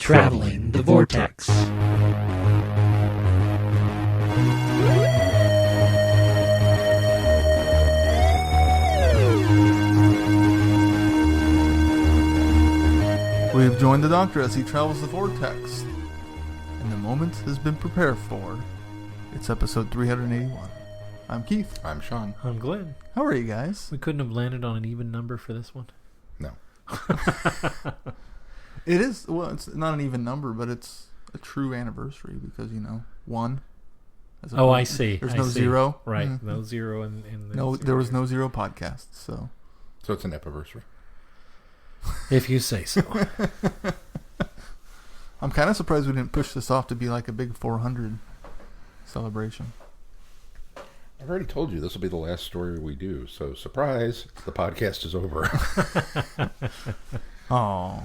Traveling the Vortex. We have joined the Doctor as he travels the Vortex, and the moment has been prepared for. It's episode 381. I'm Keith. I'm Sean. I'm Glenn. How are you guys? We couldn't have landed on an even number for this one. No. It is, well, it's not an even number, but it's a true anniversary because, you know, one. Oh, I see. There's I no see. zero. Right. Mm-hmm. No zero in the No, there was no zero podcast, so. So it's an epiversary. If you say so. I'm kind of surprised we didn't push this off to be like a big 400 celebration. I've already told you this will be the last story we do, so surprise, the podcast is over. Oh,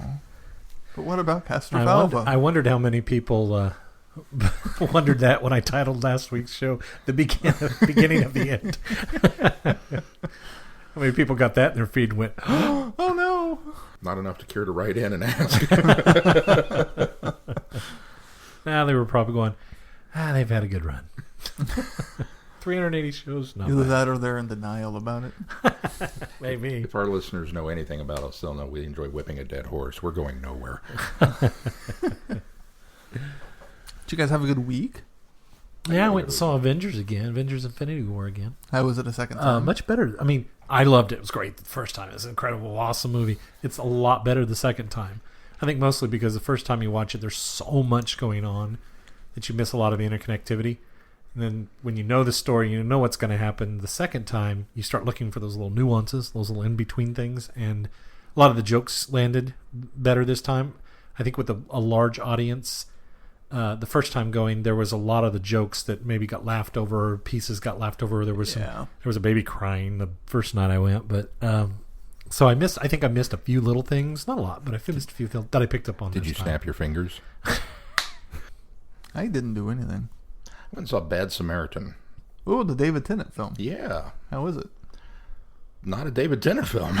but what about Castrovalva? I wondered how many people wondered that when I titled last week's show "The Beginning of the End." How many people got that in their feed and went, "Oh no!" Not enough to care to write in and ask. Nah, they were probably going, they've had a good run. 380 shows, not Either bad. that or they're in denial about it. Maybe. If our listeners know anything about us, they'll know we enjoy whipping a dead horse. We're going nowhere. Did you guys have a good week? Yeah, I went and saw Avengers again. Avengers Infinity War again. How was it a second time? Much better. I mean, I loved it. It was great the first time. It was an incredible, awesome movie. It's a lot better the second time. I think mostly because the first time you watch it, there's so much going on that you miss a lot of the interconnectivity. And then when you know the story, you know what's going to happen the second time, you start looking for those little nuances, those little in-between things. And a lot of the jokes landed better this time. I think with a large audience, the first time going, there was a lot of the jokes that maybe got laughed over, pieces got laughed over. There was there was a baby crying the first night I went, but so I think I missed a few little things, not a lot, but I missed a few things that I picked up on. Did you snap your fingers? I didn't do anything. I went and saw Bad Samaritan. Oh, the David Tennant film. Yeah. How is it? Not a David Tennant film.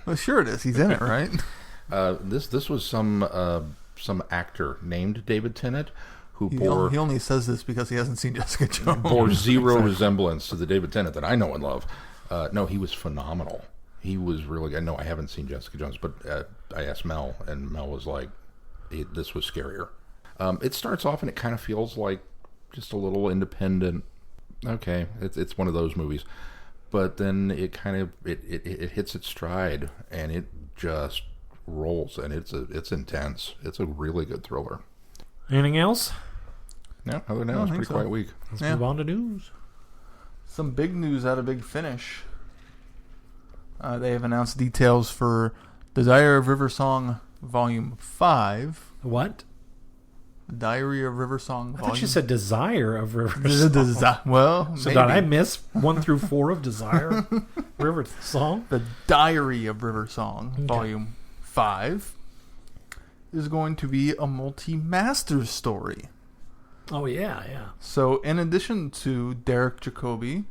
Well, sure it is. He's in it, right? This was some actor named David Tennant who He only says this because he hasn't seen Jessica Jones. bore zero resemblance to the David Tennant that I know and love. No, he was phenomenal. He was really good. No, I haven't seen Jessica Jones, but I asked Mel, and Mel was like, this was scarier. It starts off and it kind of feels like just a little independent. Okay, it's one of those movies. But then it kind of it hits its stride and it just rolls, and it's intense. It's a really good thriller. Anything else? Yeah, other than that, it was a pretty quiet week. Let's move on to news. Some big news out of Big Finish. They have announced details for Desire of River Song Volume 5. What? Diary of River Song I Volume... thought you said Desire of River Song. Well, So maybe. did I miss 1 through 4 of Desire River Song? The Diary of River Song Okay. Volume 5 is going to be a multi-master story. Oh, yeah. So, in addition to Derek Jacobi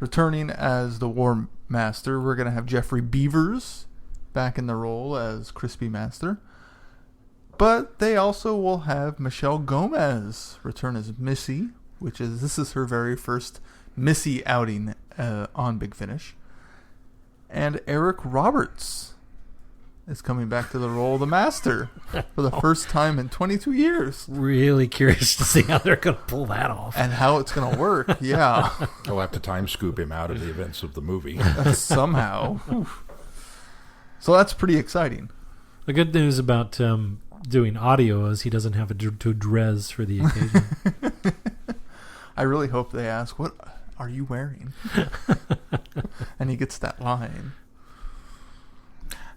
returning as the War Master, we're going to have Jeffrey Beavers back in the role as Crispy Master. But they also will have Michelle Gomez return as Missy, this is her very first Missy outing on Big Finish. And Eric Roberts is coming back to the role of the Master for the first time in 22 years. Really curious to see how they're going to pull that off. And how it's going to work, yeah. I'll have to time scoop him out of the events of the movie. Somehow. So that's pretty exciting. The good news about doing audio is he doesn't have to dress for the occasion. I really hope they ask, what are you wearing? And he gets that line.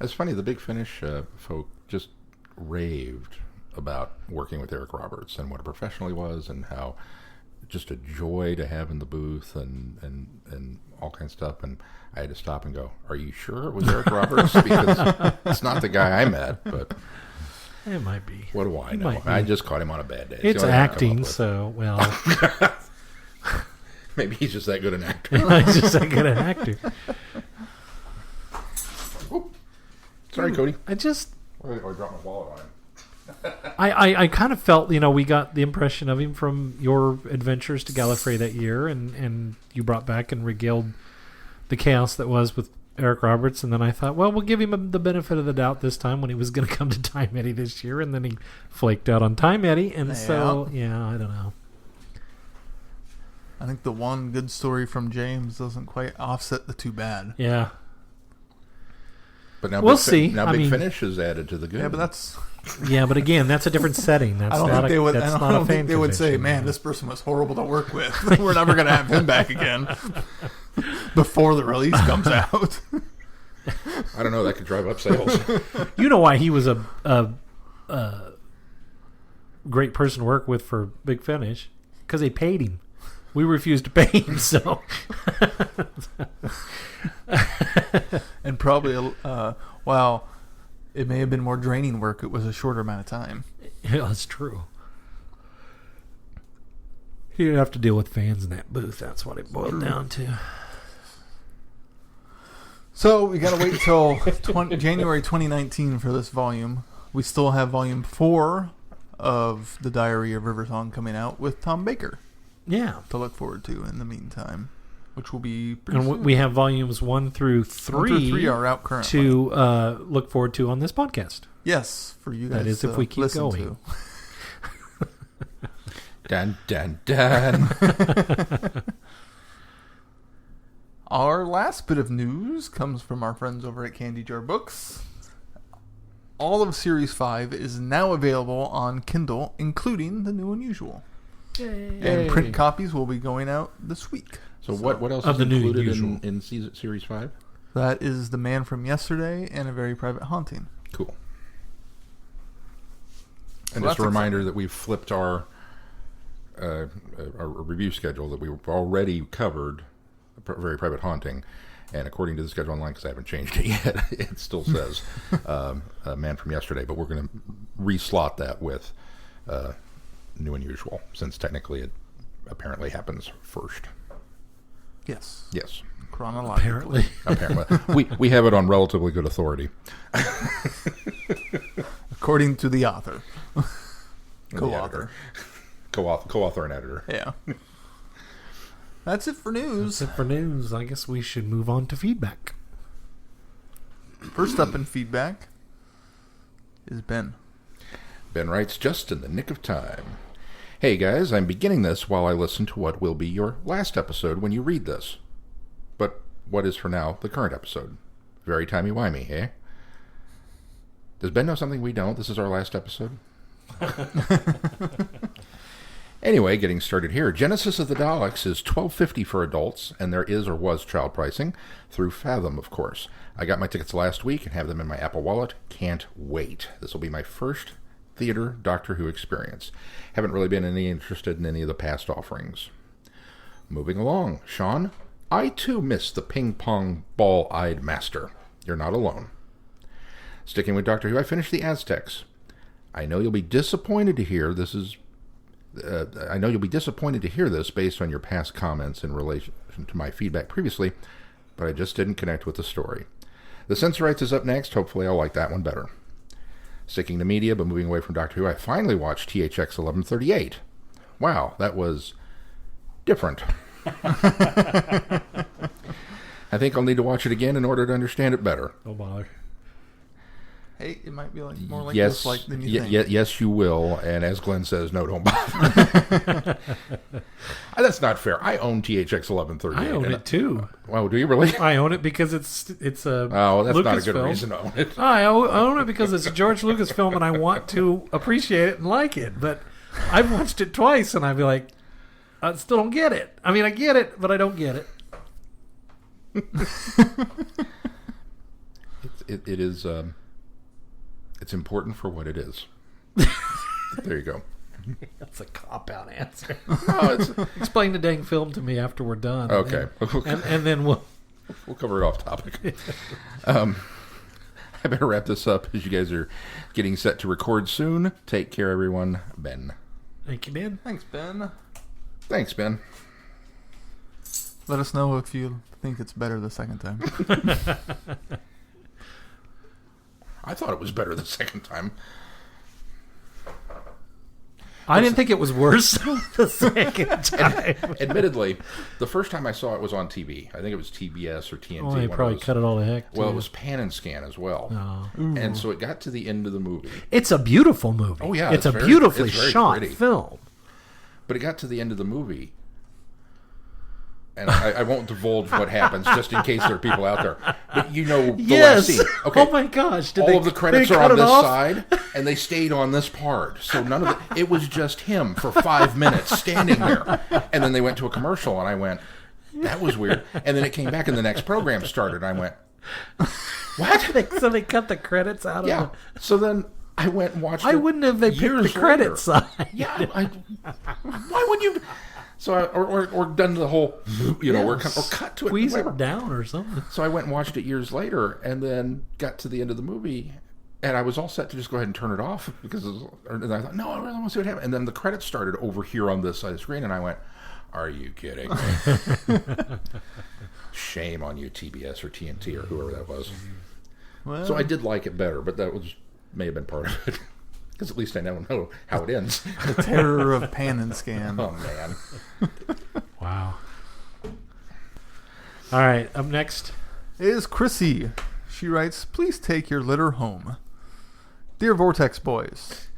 It's funny, the Big Finish folk just raved about working with Eric Roberts and what a professional he was and how just a joy to have in the booth and all kinds of stuff. And I had to stop and go, are you sure it was Eric Roberts? Because it's not the guy I met, but... It might be. What do I know? I just caught him on a bad day. It's acting, so, well... Maybe he's just that good an actor. He's just that good an actor. Oh, sorry, Cody. I just Or I dropped my wallet on him. I kind of felt, we got the impression of him from your adventures to Gallifrey that year, and you brought back and regaled the chaos that was with Eric Roberts, and then I thought, well, we'll give him the benefit of the doubt this time when he was going to come to Time Eddie this year, and then he flaked out on Time Eddie, and so, I don't know. I think the one good story from James doesn't quite offset the two bad. Yeah. But now we'll see. Now Big Finish is added to the good. Yeah, but that's... Yeah, but again, that's a different setting. That's I don't not think they would. That's I not don't a think fan they would say, convention. "Man, this person was horrible to work with. We're never going to have him back again." Before the release comes out. I don't know. That could drive up sales. You know why he was a great person to work with for Big Finish? Because they paid him. We refused to pay him, so. And probably, while it may have been more draining work, it was a shorter amount of time. Yeah, that's true. He didn't have to deal with fans in that booth. That's what it boiled down to. So we got to wait till January 2019 for this volume. We still have volume 4 of The Diary of River Song coming out with Tom Baker Yeah. to look forward to in the meantime, which will be pretty And soon. we have volumes 1 through 3, 1 through 3 are out currently. to look forward to on this podcast. Yes, for you guys. That is if we keep listen going. To. Dun, dun, dun. Our last bit of news comes from our friends over at Candy Jar Books. All of Series 5 is now available on Kindle, including The New Unusual. Yay. And print copies will be going out this week. So what else Of is the New included Unusual. in Series 5? That is The Man from Yesterday and A Very Private Haunting. Cool. So And just that's a reminder that we've flipped our review schedule that we've already covered, Very Private Haunting, and according to the schedule online, because I haven't changed it yet, it still says a Man from Yesterday, but we're going to reslot that with New Unusual, since technically it apparently happens first. Yes. Yes. Chronologically. Apparently. we have it on relatively good authority. According to the author. The Co-author. editor. Co-author and editor. Yeah. That's it for news. That's it for news. I guess we should move on to feedback. First up in feedback is Ben. Ben writes, just in the nick of time. Hey guys, I'm beginning this while I listen to what will be your last episode when you read this. But what is for now the current episode? Very timey-wimey, eh? Does Ben know something we don't? This is our last episode? Anyway, getting started here. Genesis of the Daleks is $12.50 for adults, and there is or was child pricing through Fathom, of course. I got my tickets last week and have them in my Apple Wallet. Can't wait. This will be my first theater Doctor Who experience. Haven't really been any interested in any of the past offerings. Moving along. Sean, I too miss the ping-pong ball-eyed master. You're not alone. Sticking with Doctor Who, I finished the Aztecs. I know you'll be disappointed to hear this based on your past comments in relation to my feedback previously, but I just didn't connect with the story. The Censorites is up next. Hopefully I'll like that one better. Sticking to media, but moving away from Doctor Who, I finally watched THX 1138. Wow, that was different. I think I'll need to watch it again in order to understand it better. Oh, bother. Hey, it might be like more like Yes, this like than you think. yes, you will. And as Glenn says, no, don't bother. That's not fair. I own THX 1138. I own it too. Wow, do you really? I own it because it's a Oh, that's not a good Lucasfilm. reason to own it. I own it because it's a George Lucas film and I want to appreciate it and like it. But I've watched it twice and I'd be like, I still don't get it. I mean, I get it, but I don't get it. It is. It's important for what it is. There you go. That's a cop-out answer. Oh, it's, Explain the dang film to me after we're done. okay. And then we'll... We'll cover it off topic. I better wrap this up as you guys are getting set to record soon. Take care, everyone. Ben. Thank you, Ben. Thanks, Ben. Thanks, Ben. Let us know if you think it's better the second time. I thought it was better the second time. I didn't think it was worse the second time. Admittedly, the first time I saw it was on TV. I think it was TBS or TNT. Oh, they probably cut it all to heck. Well, too. it was pan and scan as well. Oh. And so it got to the end of the movie. It's a beautiful movie. Oh, yeah. It's a very, beautifully it's very shot pretty. film. But it got to the end of the movie. And I won't divulge what happens, just in case there are people out there. But you know the last scene. Okay. Oh, my gosh. All of the credits are on this side, and they stayed on this part. So none of it was just him for 5 minutes standing there. And then they went to a commercial, and I went, that was weird. And then it came back, and the next program started, and I went, what? So they cut the credits out of it? So then I went and watched it. Why wouldn't have they picked the credit side? Yeah. Why would you... So or done the whole, or cut to it. Squeeze whatever. it down or something. So I went and watched it years later, and then got to the end of the movie, and I was all set to just go ahead and turn it off because and I thought, no, I really want to see what happens. And then the credits started over here on this side of the screen, and I went, "Are you kidding me?" Shame on you, TBS or TNT or whoever that was. Well, so I did like it better, but that may have been part of it. Because at least I now know how it ends. The terror of pan and scan. Oh, man. Wow. All right, up next is Chrissy. She writes, please take your litter home. Dear Vortex boys.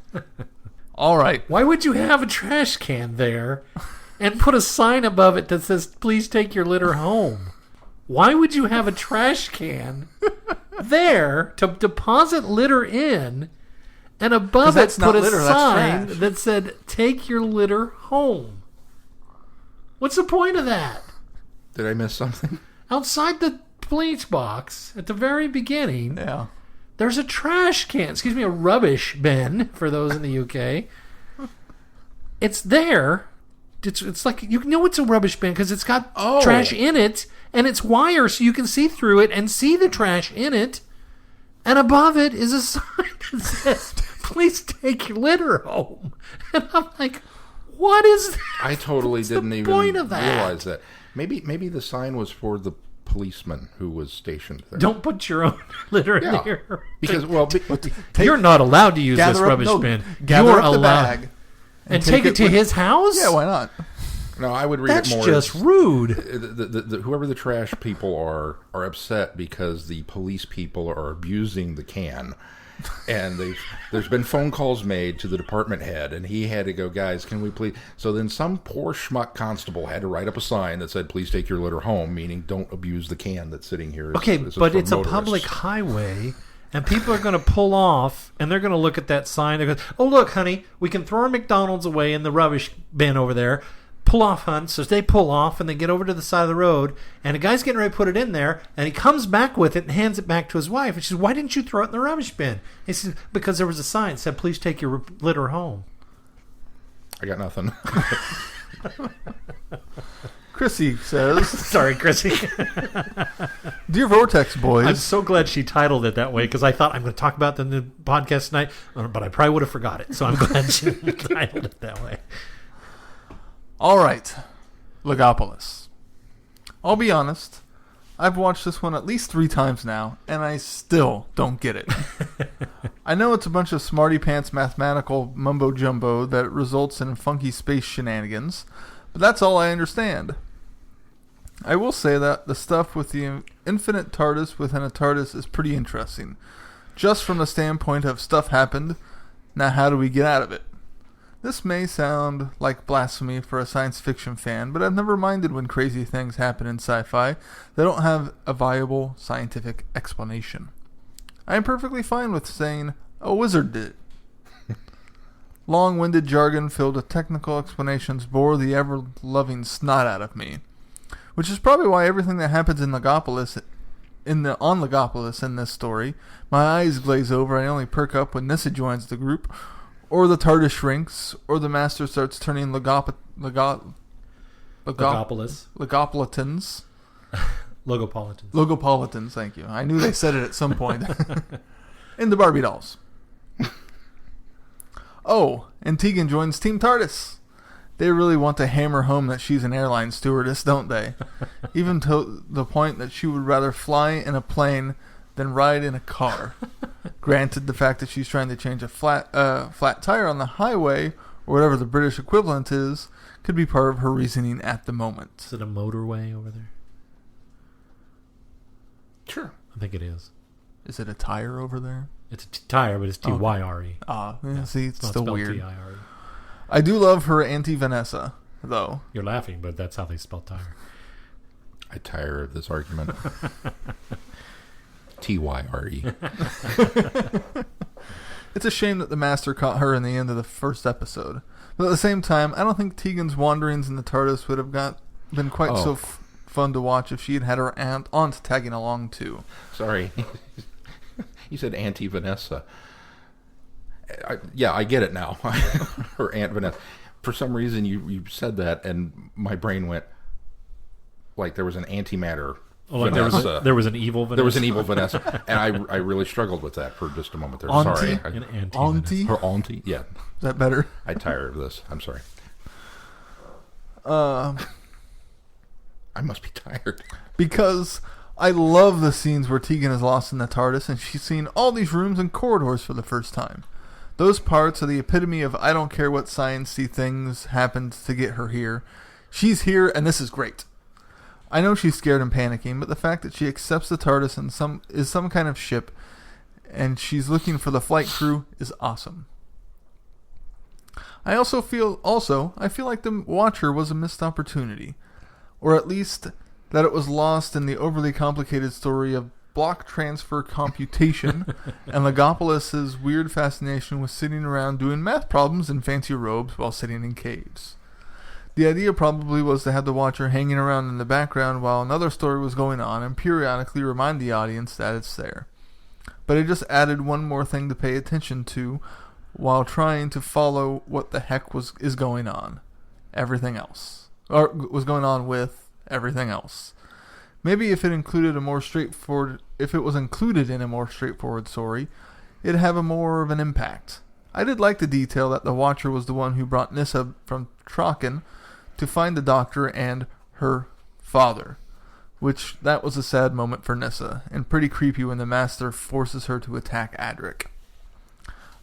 All right. Why would you have a trash can there and put a sign above it that says, please take your litter home? Why would you have a trash can there to deposit litter in? And above it, put a sign that said, take your litter home. What's the point of that? Did I miss something? Outside the bleach box, at the very beginning, there's a trash can. Excuse me, a rubbish bin, for those in the UK. It's there. It's like, you know it's a rubbish bin because it's got trash in it, and it's wire so you can see through it and see the trash in it. And above it is a sign that says, please take your litter home. And I'm like, what is that? I totally didn't even realize that. Maybe the sign was for the policeman who was stationed there. Don't put your own litter in there. Because, you're not allowed to use this rubbish bin. Gather up the bag. And take it to his house? Yeah, why not? No, I would read it more. That's just rude. Whoever the trash people are upset because the police people are abusing the can. And there's been phone calls made to the department head, and he had to go, guys, can we please? So then some poor schmuck constable had to write up a sign that said, please take your litter home, meaning don't abuse the can that's sitting here. But it's a public highway, and people are going to pull off, and they're going to look at that sign. They're going, oh, look, honey, we can throw our McDonald's away in the rubbish bin over there. Pull off, hon. So they pull off, and they get over to the side of the road, and a guy's getting ready to put it in there, and he comes back with it and hands it back to his wife. And she says, why didn't you throw it in the rubbish bin? He says, because there was a sign that said, please take your litter home. I got nothing. Chrissy says... Sorry, Chrissy. Dear Vortex boys... I'm so glad she titled it that way, because I thought I'm going to talk about it in the podcast tonight, but I probably would have forgot it. So I'm glad she titled it that way. All right, Logopolis. I'll be honest, I've watched this one at least 3 times now, and I still don't get it. I know it's a bunch of smarty-pants mathematical mumbo-jumbo that results in funky space shenanigans, but that's all I understand. I will say that the stuff with the infinite TARDIS within a TARDIS is pretty interesting, just from the standpoint of stuff happened, now how do we get out of it? This may sound like blasphemy for a science fiction fan, but I've never minded when crazy things happen in sci-fi that don't have a viable scientific explanation. I am perfectly fine with saying, a wizard did it. Long-winded jargon filled with technical explanations bore the ever-loving snot out of me, which is probably why everything that happens in Logopolis in this story, my eyes glaze over and I only perk up when Nissa joins the group, or the TARDIS shrinks, or the Master starts turning Logopolitans. Logopolitans, thank you. I knew they said it at some point. into Barbie dolls. Oh, and Tegan joins Team TARDIS. They really want to hammer home that she's an airline stewardess, don't they? Even to the point that she would rather fly in a plane than ride in a car. Granted, the fact that she's trying to change a flat tire on the highway, or whatever the British equivalent is, could be part of her reasoning at the moment. Is it a motorway over there? Sure. I think it is. Is it a tire over there? It's a tire, but it's T-Y-R-E. See, it's not still spelled weird. T-I-R-E. I do love her Auntie Vanessa, though. You're laughing, but that's how they spell tire. I tire of this argument. Tyre. It's a shame that the Master caught her in the end of the first episode. But at the same time, I don't think Tegan's wanderings in the TARDIS would have been quite so fun to watch if she had her aunt tagging along too. Sorry. You said Auntie Vanessa. I get it now. Her Aunt Vanessa. For some reason, you said that, and my brain went like there was an antimatter. Like there was an evil Vanessa. There was an evil Vanessa, and I really struggled with that for just a moment there. Auntie? Sorry. Auntie? Her auntie? Yeah. Is that better? I tire of this. I'm sorry. I must be tired. Because I love the scenes where Tegan is lost in the TARDIS and she's seen all these rooms and corridors for the first time. Those parts are the epitome of I don't care what sciencey things happened to get her here. She's here and this is great. I know she's scared and panicking, but the fact that she accepts the TARDIS and is some kind of ship and she's looking for the flight crew is awesome. I feel like the Watcher was a missed opportunity, or at least that it was lost in the overly complicated story of block transfer computation and Logopolis' weird fascination with sitting around doing math problems in fancy robes while sitting in caves. The idea probably was to have the Watcher hanging around in the background while another story was going on and periodically remind the audience that it's there. But it just added one more thing to pay attention to while trying to follow what the heck is going on. Everything else. Or was going on with everything else. Maybe if it was included in a more straightforward story, it'd have more of an impact. I did like the detail that the Watcher was the one who brought Nyssa from Traken to find the Doctor and her father, which that was a sad moment for Nyssa, and pretty creepy when the Master forces her to attack Adric.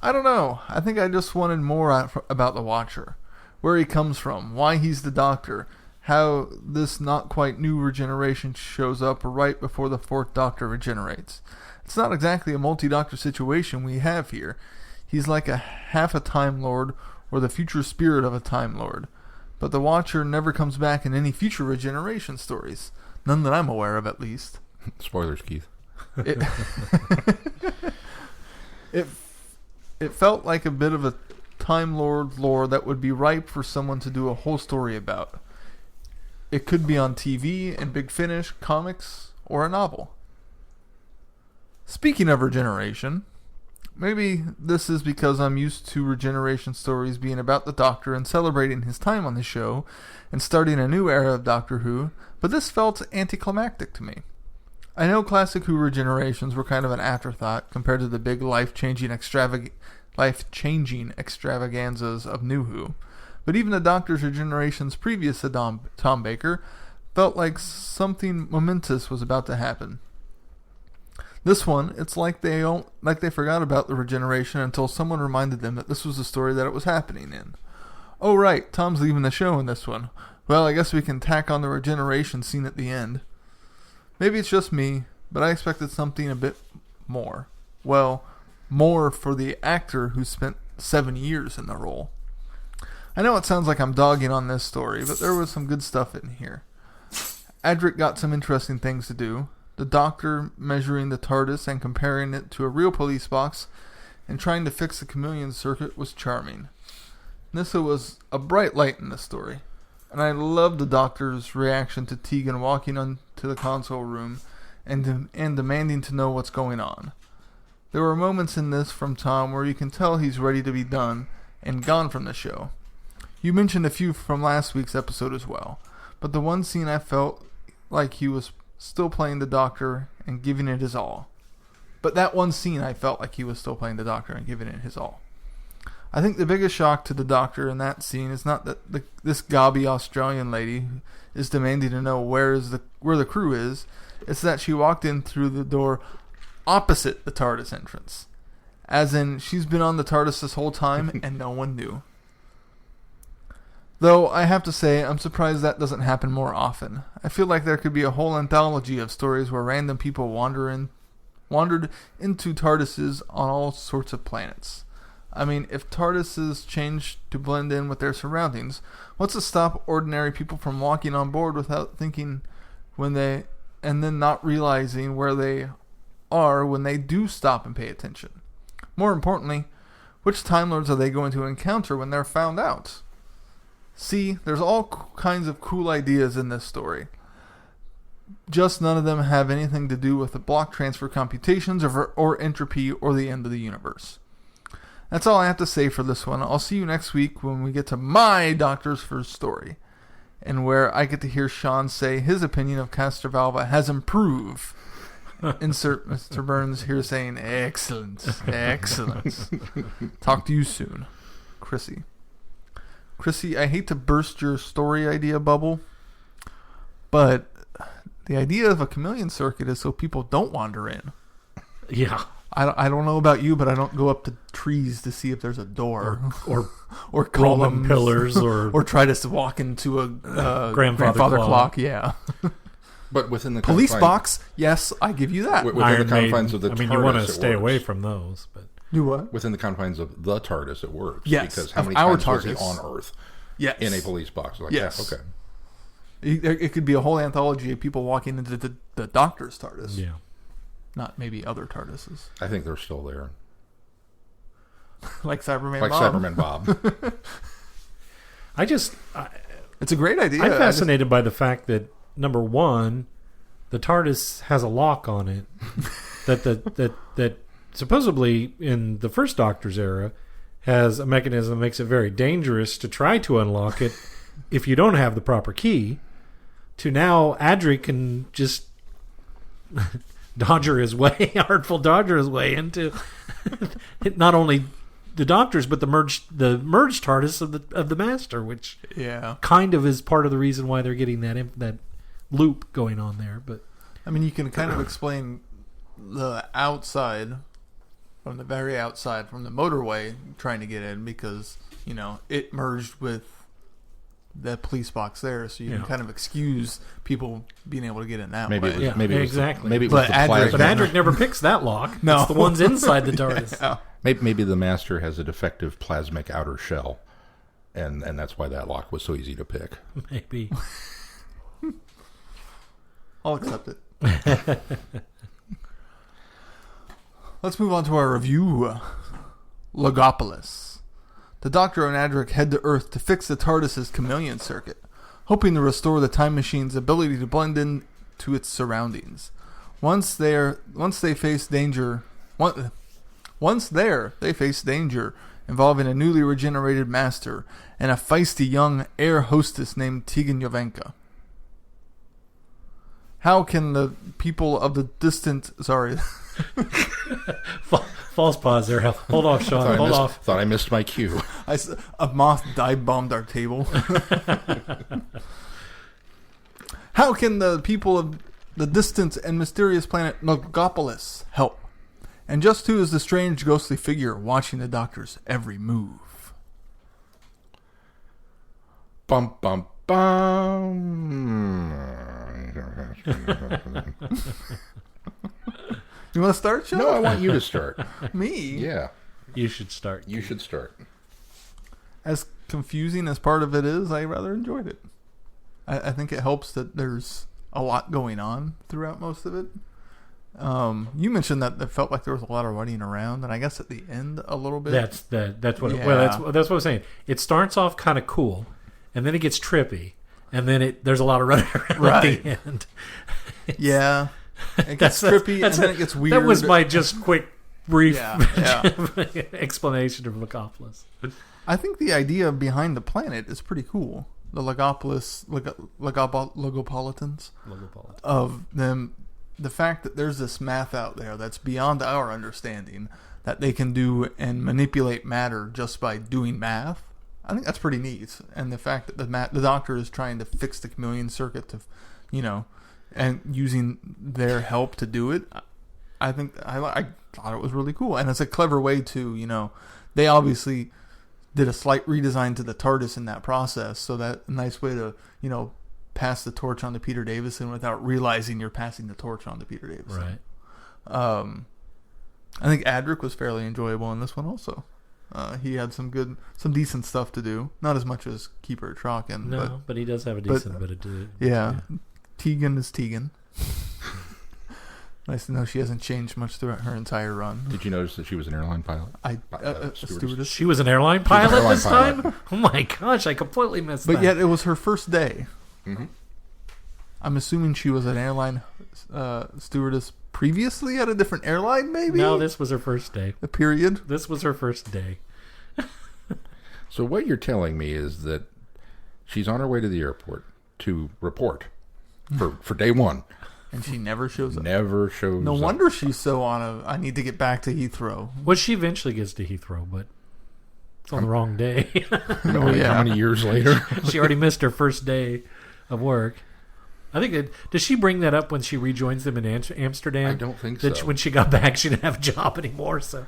I don't know, I think I just wanted more about the Watcher, where he comes from, why he's the Doctor, how this not quite new regeneration shows up right before the fourth Doctor regenerates. It's not exactly a multi-Doctor situation we have here. He's like half a Time Lord or the future spirit of a Time Lord. But the Watcher never comes back in any future regeneration stories. None that I'm aware of, at least. Spoilers, Keith. It felt like a bit of a Time Lord lore that would be ripe for someone to do a whole story about. It could be on TV, in Big Finish, comics, or a novel. Speaking of regeneration, maybe this is because I'm used to regeneration stories being about the Doctor and celebrating his time on the show and starting a new era of Doctor Who, but this felt anticlimactic to me. I know classic Who regenerations were kind of an afterthought compared to the big life-changing extravaganzas of New Who, but even the Doctor's regenerations previous to Tom Baker felt like something momentous was about to happen. This one, it's like they forgot about the regeneration until someone reminded them that this was the story that it was happening in. Oh right, Tom's leaving the show in this one. Well, I guess we can tack on the regeneration scene at the end. Maybe it's just me, but I expected something a bit more. Well, more for the actor who spent 7 years in the role. I know it sounds like I'm dogging on this story, but there was some good stuff in here. Adric got some interesting things to do. The Doctor measuring the TARDIS and comparing it to a real police box and trying to fix the chameleon circuit was charming. Nyssa was a bright light in the story, and I loved the Doctor's reaction to Tegan walking onto the console room and demanding to know what's going on. There were moments in this from Tom where you can tell he's ready to be done and gone from the show. You mentioned a few from last week's episode as well, but the one scene I felt like he was still playing the Doctor and giving it his all. I think the biggest shock to the Doctor in that scene is not that this gobby Australian lady is demanding to know where the crew is. It's that she walked in through the door opposite the TARDIS entrance. As in, she's been on the TARDIS this whole time and no one knew. Though, I have to say, I'm surprised that doesn't happen more often. I feel like there could be a whole anthology of stories where random people wandered into TARDISes on all sorts of planets. I mean, if TARDISes change to blend in with their surroundings, what's to stop ordinary people from walking on board without thinking and then not realizing where they are when they do stop and pay attention? More importantly, which Time Lords are they going to encounter when they're found out? See, there's all kinds of cool ideas in this story. Just none of them have anything to do with the block transfer computations or entropy or the end of the universe. That's all I have to say for this one. I'll see you next week when we get to my Doctor's first story, and where I get to hear Sean say his opinion of Castrovalva has improved. Insert Mr. Burns here saying, excellent, excellent. Talk to you soon. Chrissy, I hate to burst your story idea bubble, but the idea of a chameleon circuit is so people don't wander in. Yeah. I don't know about you, but I don't go up to trees to see if there's a door or or Roman columns, pillars or try to walk into a grandfather clock. Yeah. But within the police confines, box, yes, I give you that. within Iron the confines Maiden. of the TARDIS, you want to it stay works. away from those, but Do what? Within the confines of the TARDIS, it works. Yes, Because how of many our times was he TARDIS. on Earth Yes. in a police box? Like, Yes. yeah, okay. It could be a whole anthology of people walking into the Doctor's TARDIS. yeah. Not maybe other TARDISes. I think they're still there. Like Cyberman Like Bob. Cyberman Bob. It's a great idea. I'm fascinated by the fact that, number one, the TARDIS has a lock on it that supposedly in the first Doctor's era has a mechanism that makes it very dangerous to try to unlock it if you don't have the proper key. To now, Adric can just artful dodger his way into not only the Doctor's but the merged TARDIS of the Master, which kind of is part of the reason why they're getting that loop going on there. But I mean, you can kind of explain the outside, from the very outside, from the motorway, trying to get in, because, you know, it merged with the police box there, so you can kind of excuse people being able to get in that way. Exactly. Maybe it was But the plasma. But Adric never picks that lock. No. It's the ones inside the TARDIS. Yeah. Maybe the Master has a defective plasmic outer shell, and that's why that lock was so easy to pick. Maybe. I'll accept it. Let's move on to our review. Logopolis. The Doctor and Adric head to Earth to fix the TARDIS's chameleon circuit, hoping to restore the time machine's ability to blend in to its surroundings. Once there, they face danger involving a newly regenerated master and a feisty young air hostess named Tegan Jovanka. How can the people of the distant... Sorry. False pause there. Hold off, Sean. Hold off. Thought I missed my cue. A moth dive-bombed our table. How can the people of the distant and mysterious planet Logopolis help? And just who is the strange ghostly figure watching the Doctor's every move? Bum, bum, bum. You want to start, Sean? No, I want you to start. Me? Yeah. You should start. You should start. As confusing as part of it is, I rather enjoyed it. I think it helps that there's a lot going on throughout most of it. You mentioned that it felt like there was a lot of running around, and I guess at the end a little bit. That's what. Yeah. Well, that's what I'm saying. It starts off kind of cool, and then it gets trippy, and then there's a lot of running around at the end. Yeah, it gets trippy, and then it gets weird. That was my just quick, brief Yeah. explanation of Logopolis. I think the idea behind the planet is pretty cool. The Logopolis, Logopolitans, of them. The fact that there's this math out there that's beyond our understanding that they can do and manipulate matter just by doing math, I think that's pretty neat. And the fact that the Doctor is trying to fix the chameleon circuit to, and using their help to do it, I think I thought it was really cool, and it's a clever way to, they obviously did a slight redesign to the TARDIS in that process, so that a nice way to pass the torch on to Peter Davison without realizing you're passing the torch on to Peter Davison. Right. I think Adric was fairly enjoyable in this one also. He had some decent stuff to do. Not as much as Keeper Trocken. No, but he does have a decent bit of do. Yeah. Tegan is Tegan. Nice to know she hasn't changed much throughout her entire run. Did you notice that she was an airline pilot? Stewardess. She was an airline pilot this time? Oh my gosh, I completely missed that. But yet it was her first day. Mm-hmm. I'm assuming she was an airline stewardess previously at a different airline, maybe? No, this was her first day. A period? This was her first day. So what you're telling me is that she's on her way to the airport to report for day one. And she never shows up. Never shows up. No wonder she's so on I need to get back to Heathrow. Well, she eventually gets to Heathrow, but it's on the wrong day. How many years later? She already missed her first day of work. I think does she bring that up when she rejoins them in Amsterdam? I don't think that so. When she got back, she didn't have a job anymore. So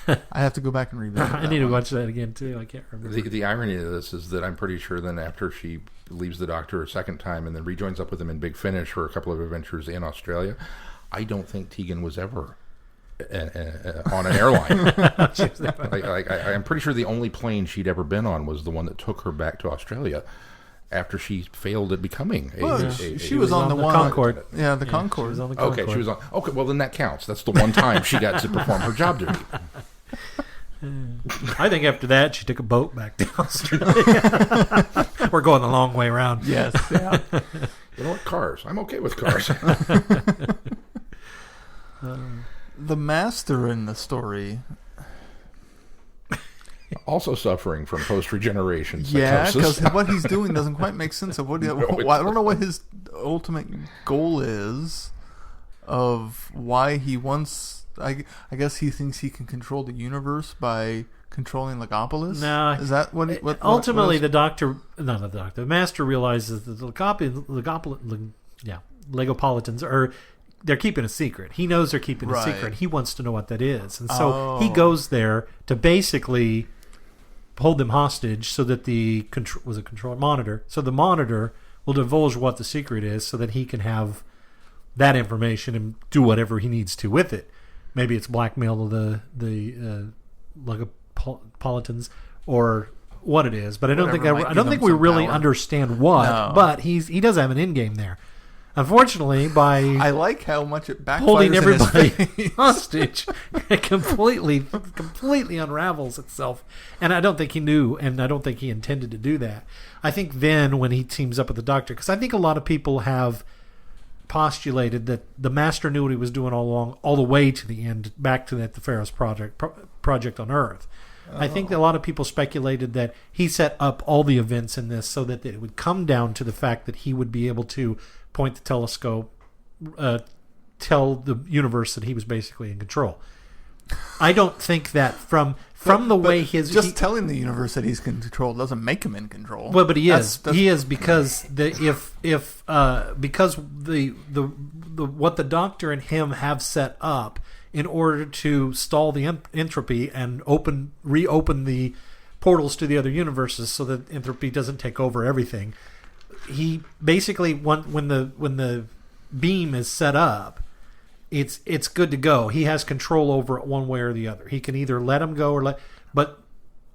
I have to go back and revisit I need to watch that again too. I can't remember. The irony of this is that I'm pretty sure then after she leaves the Doctor a second time and then rejoins up with him in Big Finish for a couple of adventures in Australia, I don't think Tegan was ever on an airline. I'm pretty sure the only plane she'd ever been on was the one that took her back to Australia after she failed at becoming she was on the one Concorde. Yeah, the Concorde. She was on the Concorde. Okay, she was on. Okay, well then that counts. That's the one time she got to perform her job duty. I think after that she took a boat back to Australia. We're going the long way around. Yes. Yeah. You know what? Cars. I'm okay with cars. The Master in the story. Also suffering from post-regeneration Yeah, psychosis. because what he's doing doesn't quite make sense of what I don't know what his ultimate goal is of why he wants. I guess he thinks he can control the universe by controlling Logopolis. No, is that what? Ultimately, the Master realizes that the Logopolitans are. They're keeping a secret. He knows they're keeping a secret. He wants to know what that is. And so he goes there to basically hold them hostage so that the monitor. So the monitor will divulge what the secret is so that he can have that information and do whatever he needs to with it. Maybe it's blackmail the Logopolitans or what it is. But I don't think we really understand what. No. But he does have an end game there. Unfortunately, by I like how much it backfires holding everybody in his face. hostage, it completely unravels itself. And I don't think he knew, and I don't think he intended to do that. I think then when he teams up with the Doctor, because I think a lot of people have postulated that the Master knew what he was doing all along, all the way to the end, back to the Pharaoh's project on Earth. I think that a lot of people speculated that he set up all the events in this so that it would come down to the fact that he would be able to point the telescope, tell the universe that he was basically in control. I don't think that from the way telling the universe that he's in control doesn't make him in control. Well, but he is. He is because because what the Doctor and him have set up in order to stall the entropy and reopen the portals to the other universes so that entropy doesn't take over everything. He basically when the beam is set up, it's good to go. He has control over it one way or the other. He can either let him go but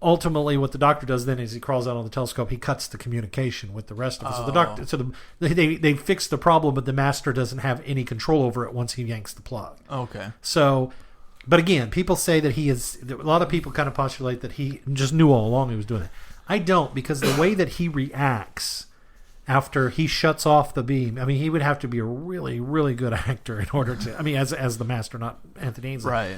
ultimately what the Doctor does then is he crawls out on the telescope. He cuts the communication with the rest of us. So they fix the problem, but the Master doesn't have any control over it once he yanks the plug. Okay. So, but again, people say that he is. A lot of people kind of postulate that he just knew all along he was doing it. I don't, because the way that he reacts after he shuts off the beam, I mean, he would have to be a really, really good actor in order to. I mean, as the Master, not Anthony Ainsley, right?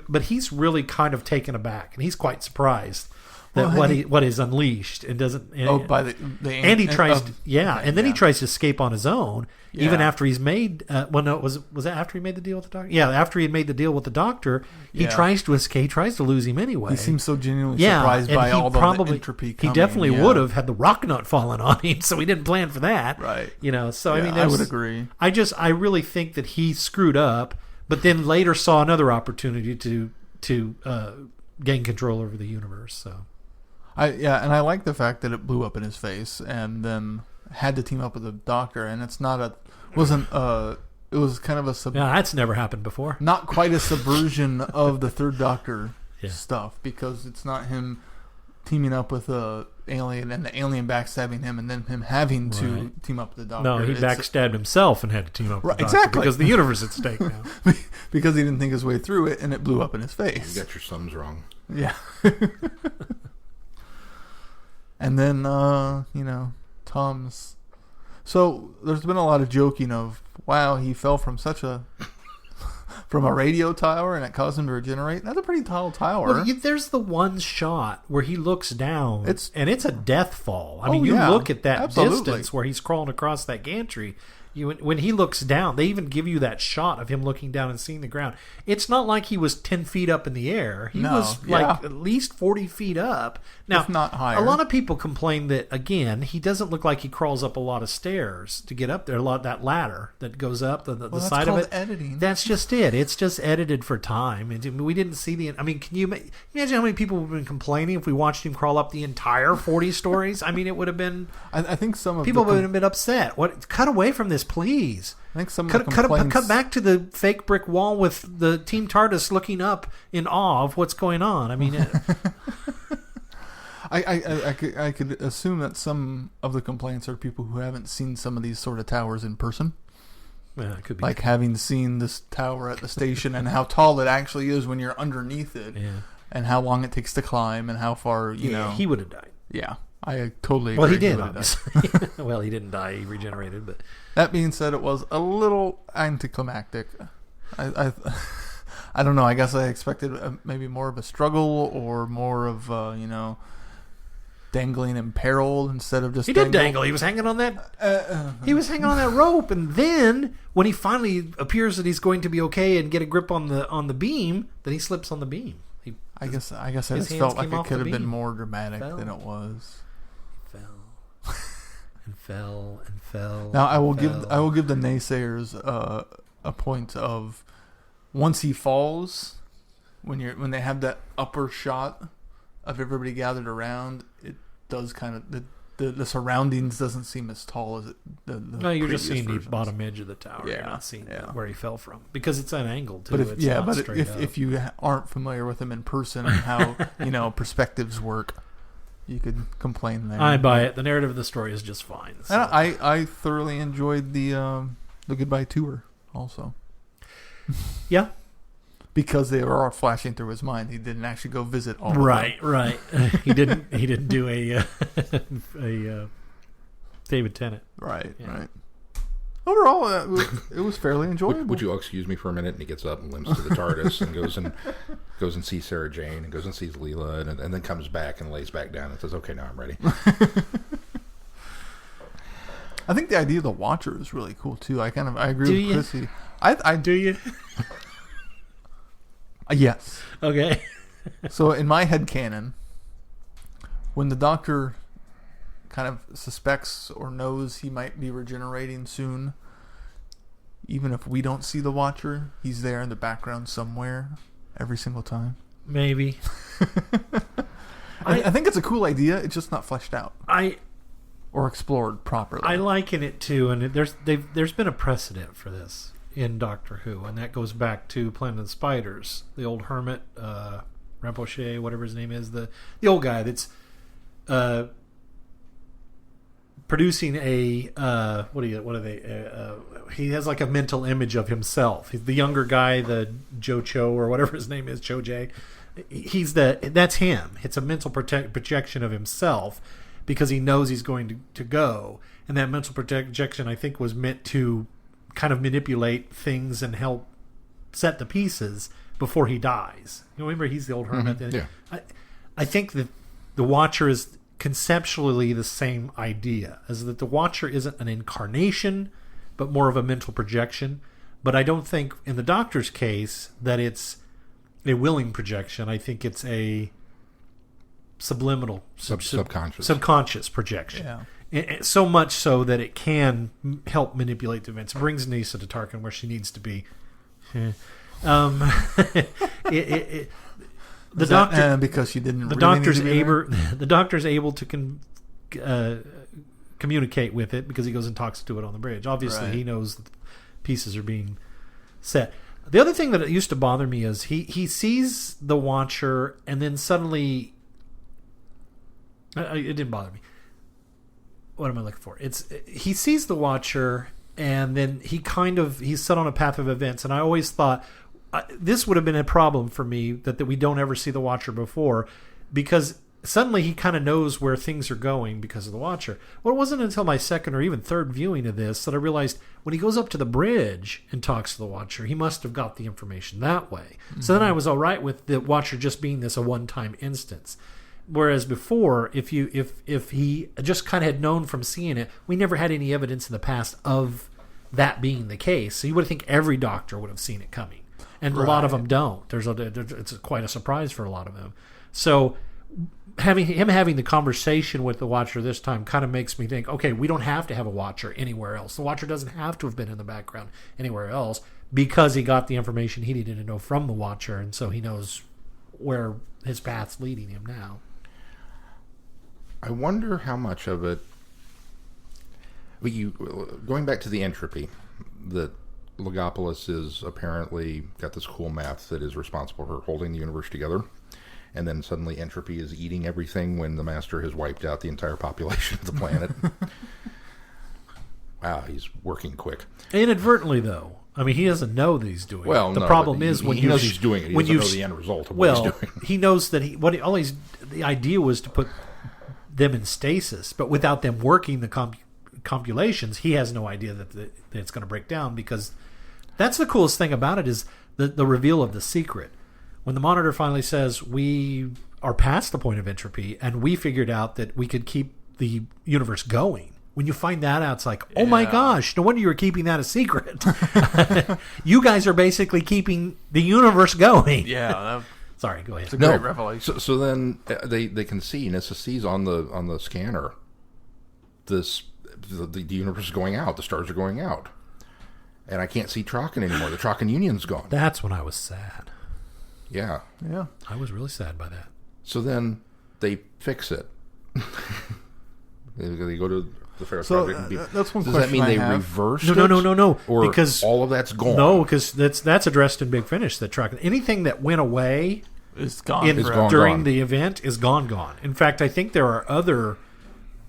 But he's really kind of taken aback, and he's quite surprised that what is unleashed and doesn't. By the and he tries then he tries to escape on his own, even after he's made. Was that after he made the deal with the Doctor? Yeah, after he had made the deal with the Doctor, he tries to escape, tries to lose him anyway. He seems so genuinely surprised by all the entropy coming. He definitely would have had the rock nut fallen on him, so he didn't plan for that. Right. So I mean, I would agree. I really think that he screwed up but then later saw another opportunity to gain control over the universe. So, and I like the fact that it blew up in his face, and then had to team up with the Doctor, and it was kind of a that's never happened before. Not quite a subversion of the Third Doctor stuff, because it's not him teaming up with a alien and the alien backstabbing him and then him having to team up with the Doctor. No, he backstabbed himself and had to team up with the Doctor exactly. because the universe is at stake now. Because he didn't think his way through it, and it blew up in his face. You got your sums wrong. Yeah. And then, Tom's... So, there's been a lot of joking of, wow, he fell from from a radio tower and it caused him to regenerate. That's a pretty tall tower. Well, there's the one shot where he looks down, and it's a death fall. I mean, you look at that distance where he's crawling across that gantry. When he looks down, they even give you that shot of him looking down and seeing the ground. It's not like he was 10 feet up in the air. He was at least 40 feet up. Now, if not higher. A lot of people complain that, again, he doesn't look like he crawls up a lot of stairs to get up there. That ladder that goes up, the side of it. Editing. That's just it. It's just edited for time. And we didn't see the... I mean, can you imagine how many people would have been complaining if we watched him crawl up the entire 40 stories? I mean, it would have been... I think some of people would have been upset. Cut away from this, please. I think some of the complaints... Cut back to the fake brick wall with the Team TARDIS looking up in awe of what's going on. I mean... I could assume that some of the complaints are people who haven't seen some of these sort of towers in person. Yeah, it could be. Like having seen this tower at the station and how tall it actually is when you're underneath it. Yeah. And how long it takes to climb and how far, you know. He would have died. Yeah. I totally agree. Well, he did, obviously. Well, he didn't die. He regenerated, but... That being said, it was a little anticlimactic. I don't know. I guess I expected maybe more of a struggle or more of, dangling in peril instead of just... He did dangle. He was hanging on that... he was hanging on that rope, and then when he finally appears that he's going to be okay and get a grip on the beam, then he slips on the beam. I guess I just felt like it could have been more dramatic than it was. He fell and fell and fell. Now I will give the naysayers a point of once he falls, when they have that upper shot of everybody gathered around, it does kind of the surroundings doesn't seem as tall as no, you're just seeing the bottom edge of the tower. Yeah, you're not seeing where he fell from because it's an angle too. But if you aren't familiar with him in person and how perspectives work, you could complain there. I buy it. The narrative of the story is just fine. So. And I thoroughly enjoyed the goodbye tour also. Yeah. Because they were all flashing through his mind. He didn't actually go visit all of them. Right. He didn't do a David Tennant. Right. Overall, it was fairly enjoyable. Would you excuse me for a minute? And he gets up and limps to the TARDIS and goes and sees Sarah Jane and goes and sees Leela and then comes back and lays back down and says, "Okay, now I'm ready." I think the idea of the Watcher is really cool too. I agree with Chrissy. I do you? Yes. Okay. So in my headcanon, when the Doctor kind of suspects or knows he might be regenerating soon, even if we don't see the Watcher, he's there in the background somewhere every single time. Maybe. I think it's a cool idea. It's just not fleshed out. Or explored properly. I liken it to, and there's been a precedent for this in Doctor Who, and that goes back to Planet of the Spiders. The old hermit, Rinpoche, whatever his name is, the old guy that's producing a what are they? He has like a mental image of himself. He's the younger guy, the Joe Cho or whatever his name is, Cho J. That's him. It's a mental projection of himself because he knows he's going to go, and that mental projection I think was meant to kind of manipulate things and help set the pieces before he dies. Remember, he's the old hermit. Mm-hmm. Yeah. I think that the Watcher is conceptually the same idea, as that the Watcher isn't an incarnation, but more of a mental projection. But I don't think, in the Doctor's case, that it's a willing projection. I think it's a subliminal, subconscious projection. Yeah. So much so that it can help manipulate the events. It brings Nyssa to Tarkin where she needs to be. The doctor, because she didn't. the really doctor's need to be able, there? the doctor's able to communicate with it because he goes and talks to it on the bridge. Obviously, Right. he knows that pieces are being set. The other thing that used to bother me is he sees the Watcher and then suddenly it didn't bother me. What am I looking for? He sees the Watcher and then he's set on a path of events, and I always thought this would have been a problem for me that we don't ever see the Watcher before, because suddenly he kind of knows where things are going because of the Watcher. Well, it wasn't until my second or even third viewing of this that I realized when he goes up to the bridge and talks to the Watcher, he must have got the information that way. Mm-hmm. So then I was all right with the Watcher just being this a one-time instance. Whereas before, if he just kind of had known from seeing it, we never had any evidence in the past of that being the case. So you would think every doctor would have seen it coming. And a lot of them don't. It's quite a surprise for a lot of them. So having the conversation with the Watcher this time kind of makes me think, okay, we don't have to have a Watcher anywhere else. The Watcher doesn't have to have been in the background anywhere else because he got the information he needed to know from the Watcher, and so he knows where his path's leading him now. I wonder how much of it... going back to the entropy, that Logopolis is apparently got this cool math that is responsible for holding the universe together, and then suddenly entropy is eating everything when the Master has wiped out the entire population of the planet. Wow, he's working quick. Inadvertently, though. I mean, he doesn't know that he's doing it. Well, the problem is when he knows he's doing it. He doesn't know the end result of what he's doing. He knows that the idea was to put them in stasis, but without them working the computations, he has no idea that it's going to break down, because that's the coolest thing about it is the reveal of the secret. When the Monitor finally says, we are past the point of entropy and we figured out that we could keep the universe going. When you find that out, it's like, oh my gosh, no wonder you were keeping that a secret. You guys are basically keeping the universe going. Yeah. Sorry, go ahead. It's a great revelation. So then they can see, Nissa sees on the scanner, the universe is going out, the stars are going out. And I can't see Traken anymore. The Traken Union's gone. That's when I was sad. Yeah. Yeah. I was really sad by that. So then they fix it. They go to the Ferris So Project. that's one Does question that mean I they have. reversed it? No. Or because all of that's gone? No, because that's addressed in Big Finish. That Traken, anything that went away It's gone. during the event is gone. In fact, I think there are other...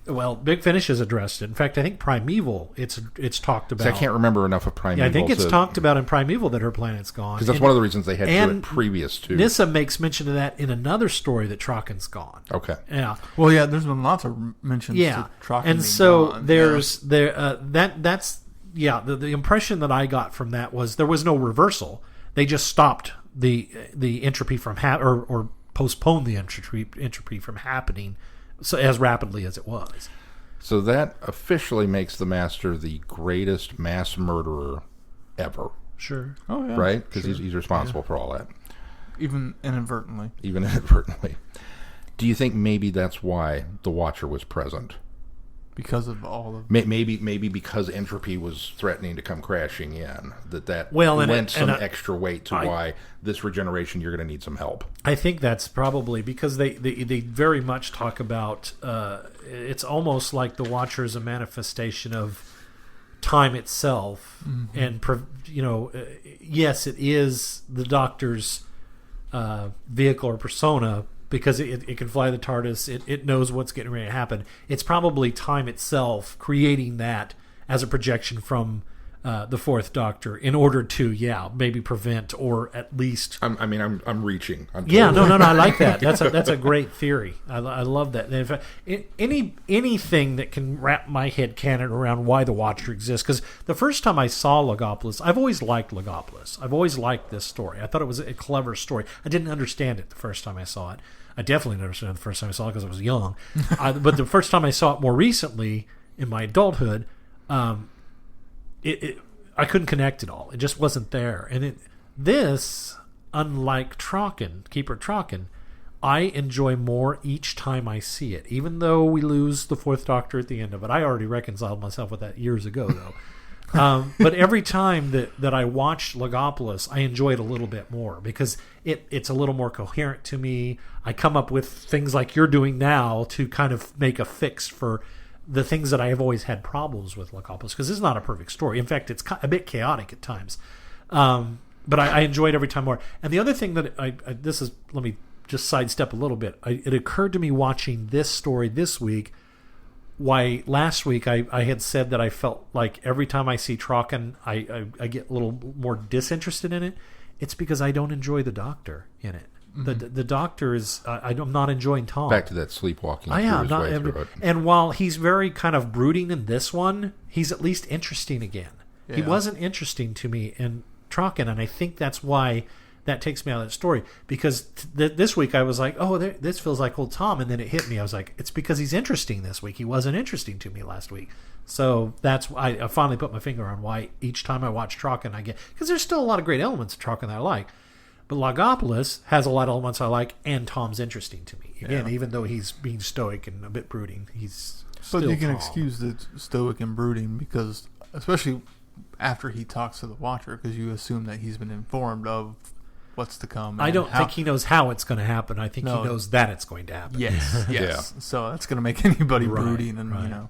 Well, Big Finish is addressed. In fact, I think Primeval, it's talked about. See, I can't remember enough of Primeval. Yeah, I think it's talked about in Primeval that her planet's gone. Because that's one of the reasons they had to do it previous to. Nissa makes mention of that in another story that Traken's gone. Okay. Yeah. Well, yeah, there's been lots of mentions to Traken and being so gone. there's the impression that I got from that was there was no reversal. They just stopped the entropy from or postponed the entropy from happening so as rapidly as it was. So that officially makes the Master the greatest mass murderer ever. Sure. Oh, yeah. Right? Because he's responsible for all that. Even inadvertently. Even inadvertently. Do you think maybe that's why the Watcher was present? Because of all of... Maybe because entropy was threatening to come crashing in. That Well, lent some extra weight to why this regeneration, you're going to need some help. I think that's probably because they very much talk about it's almost like the Watcher is a manifestation of time itself, and yes, it is the Doctor's vehicle or persona because it can fly the TARDIS. It knows what's getting ready to happen. It's probably time itself creating that as a projection from the Fourth Doctor in order to maybe prevent or at least I'm reaching. No, I like that. That's a great theory. I love that. In fact, anything that can wrap my head canon around why the Watcher exists, because the first time I saw Logopolis, I've always liked Logopolis. I've always liked this story. I thought it was a clever story. I didn't understand it the first time I saw it. I definitely didn't understand it the first time I saw it because I was young. But the first time I saw it more recently in my adulthood, I couldn't connect it all. It just wasn't there. And this, unlike Keeper Traken, I enjoy more each time I see it. Even though we lose the Fourth Doctor at the end of it. I already reconciled myself with that years ago, though. But every time that I watch Logopolis, I enjoy it a little bit more because it's a little more coherent to me. I come up with things like you're doing now to kind of make a fix for the things that I have always had problems with Logopolis, because it's not a perfect story. In fact, it's a bit chaotic at times. But I enjoy it every time more. And the other thing that let me just sidestep a little bit. It occurred to me watching this story this week, why last week I had said that I felt like every time I see Trocken, I get a little more disinterested in it. It's because I don't enjoy the Doctor in it. Mm-hmm. The Doctor is I'm not enjoying Tom. Back to that sleepwalking I am through his way through it. And while he's very kind of brooding in this one, he's at least interesting again. Yeah. He wasn't interesting to me in Trocken, and I think that's why that takes me out of the story, because this week I was like, oh, this feels like old Tom, and then it hit me. I was like, it's because he's interesting this week. He wasn't interesting to me last week. So that's why I finally put my finger on why each time I watch Trocken I get, because there's still a lot of great elements of Trocken that I like, but Logopolis has a lot of elements I like, and Tom's interesting to me. Again, even though he's being stoic and a bit brooding, he's still But you can Tom. excuse the stoic and brooding because, especially after he talks to the Watcher, because you assume that he's been informed of what's to come. I don't think he knows how it's going to happen. I think he knows that it's going to happen. Yes. Yeah. So that's going to make anybody brooding, and you know.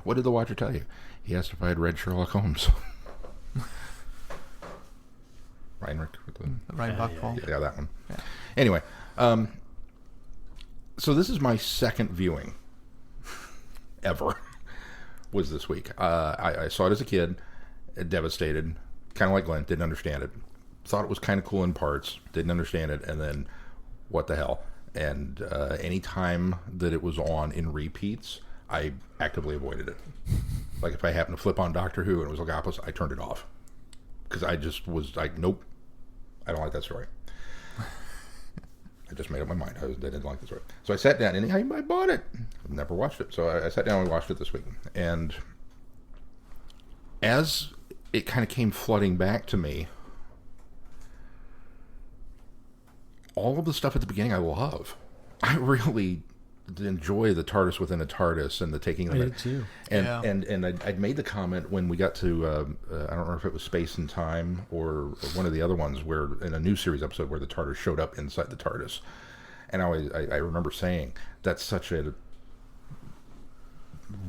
What did the Watcher tell you? He asked if I had read Sherlock Holmes. Reinrich. Ryan Buckfall. Yeah, that one. Yeah. Anyway, so this is my second viewing ever. Was this week. I saw it as a kid, devastated, kind of like Glenn, didn't understand it. Thought it was kind of cool in parts, didn't understand it, and then what the hell. And any time that it was on in repeats, I actively avoided it. Like if I happened to flip on Doctor Who and it was Logopolis, I turned it off. Because I just was like, nope, I don't like that story. I just made up my mind. I didn't like the story. So I sat down, and I bought it. I've never watched it. So I sat down and watched it this week. And as it kind of came flooding back to me, all of the stuff at the beginning I love. I really enjoy the TARDIS within a TARDIS and the taking of it. I did too. And I'd made the comment when we got to, I don't know if it was Space and Time or one of the other ones, where in a new series episode where the TARDIS showed up inside the TARDIS. And I remember saying, that's such a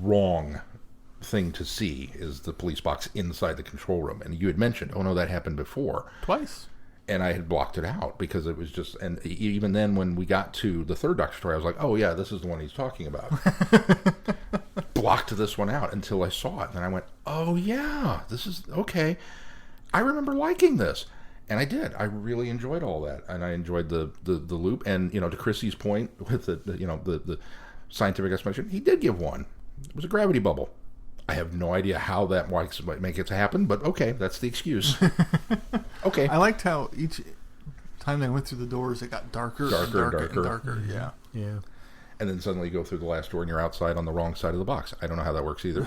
wrong thing to see, is the police box inside the control room. And you had mentioned, oh no, that happened before. Twice. And I had blocked it out because it was just, and even then when we got to the third Doctor story, I was like, oh yeah, this is the one he's talking about. Blocked this one out until I saw it. And I went, oh yeah, this is, okay. I remember liking this. And I did. I really enjoyed all that. And I enjoyed the loop. And, you know, to Chrissy's point with the scientific explanation, he did give one. It was a gravity bubble. I have no idea how that might make it to happen, but okay, that's the excuse. Okay. I liked how each time they went through the doors, it got darker. Yeah. Yeah. And then suddenly you go through the last door and you're outside on the wrong side of the box. I don't know how that works either.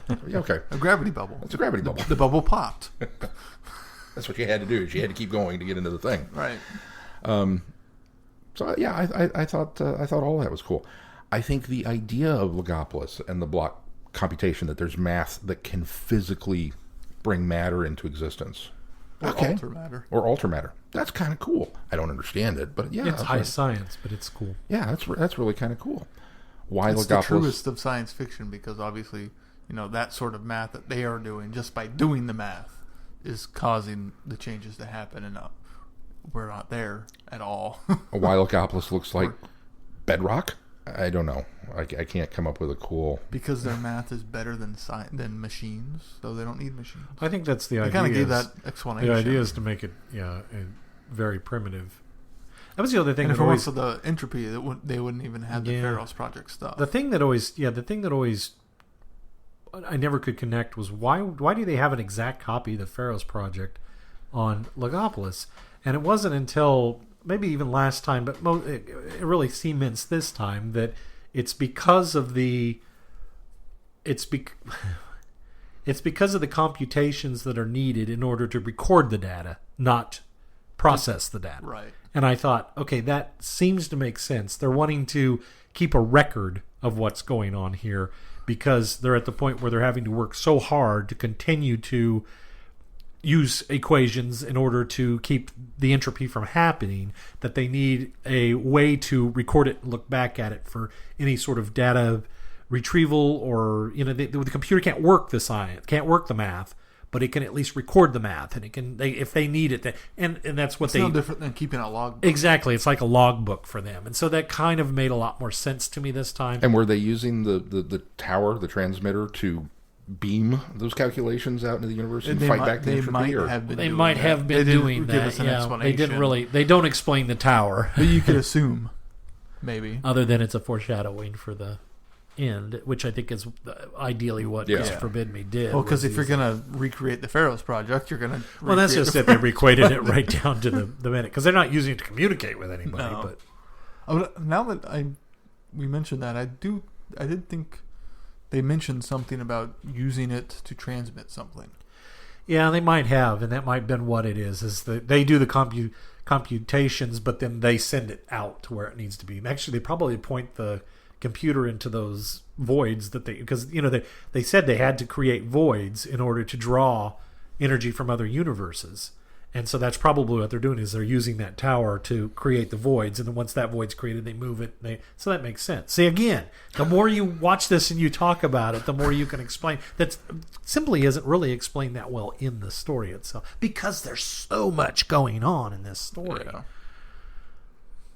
But yeah, okay. A gravity bubble. It's a gravity bubble. The bubble popped. That's what you had to do. You had to keep going to get into the thing. Right. So yeah, I thought all that was cool. I think the idea of Logopolis and the block computation, that there's math that can physically bring matter into existence. Or alter matter. That's kind of cool. I don't understand it, but yeah. It's high science, but it's cool. Yeah, that's really kind of cool. Why it's Logopolis? The truest of science fiction, because obviously, you know, that sort of math that they are doing, just by doing the math, is causing the changes to happen, and we're not there at all. Why Logopolis looks like bedrock? I don't know. I can't come up with a cool... Because their math is better than machines, so they don't need machines. I think that's the idea. They kind of gave that explanation. The idea is to make it, very primitive. That was the other thing. And if it was for the entropy, they wouldn't even have the Pharos Project stuff. The thing that always I never could connect was why do they have an exact copy of the Pharos Project on Logopolis? And it wasn't until maybe even last time, but it really cements this time that it's because of the computations that are needed in order to record the data, not process the data. Right. And I thought, okay, that seems to make sense. They're wanting to keep a record of what's going on here, because they're at the point where they're having to work so hard to continue to use equations in order to keep the entropy from happening, that they need a way to record it and look back at it for any sort of data retrieval, or the computer can't work the science, can't work the math, but it can at least record the math, and it can, if they need it, and that's what it's no different than keeping a log book. Exactly, it's like a log book for them, and so that kind of made a lot more sense to me this time. And were they using the tower, the transmitter, to beam those calculations out into the universe and fight back the entropy? They might have been doing that. Give us an explanation. They don't explain the tower, but you could assume, maybe, other than it's a foreshadowing for the end, which I think is ideally what Christopher Bidme did. Well, because if you're going to recreate the Pharaoh's project, you're going to... Well, that's just it. They recreated it right down to the minute, because they're not using it to communicate with anybody. No. But now that we mentioned that, I did think they mentioned something about using it to transmit something. Yeah, they might have, and that might have been what it is that they do the computations, but then they send it out to where it needs to be. Actually, they probably point the computer into those voids that because they said they had to create voids in order to draw energy from other universes, and so that's probably what they're doing, is they're using that tower to create the voids, and then once that void's created, they move it. So that makes sense. See, again, the more you watch this and you talk about it, the more you can explain. That simply isn't really explained that well in the story itself, because there's so much going on in this story. Yeah.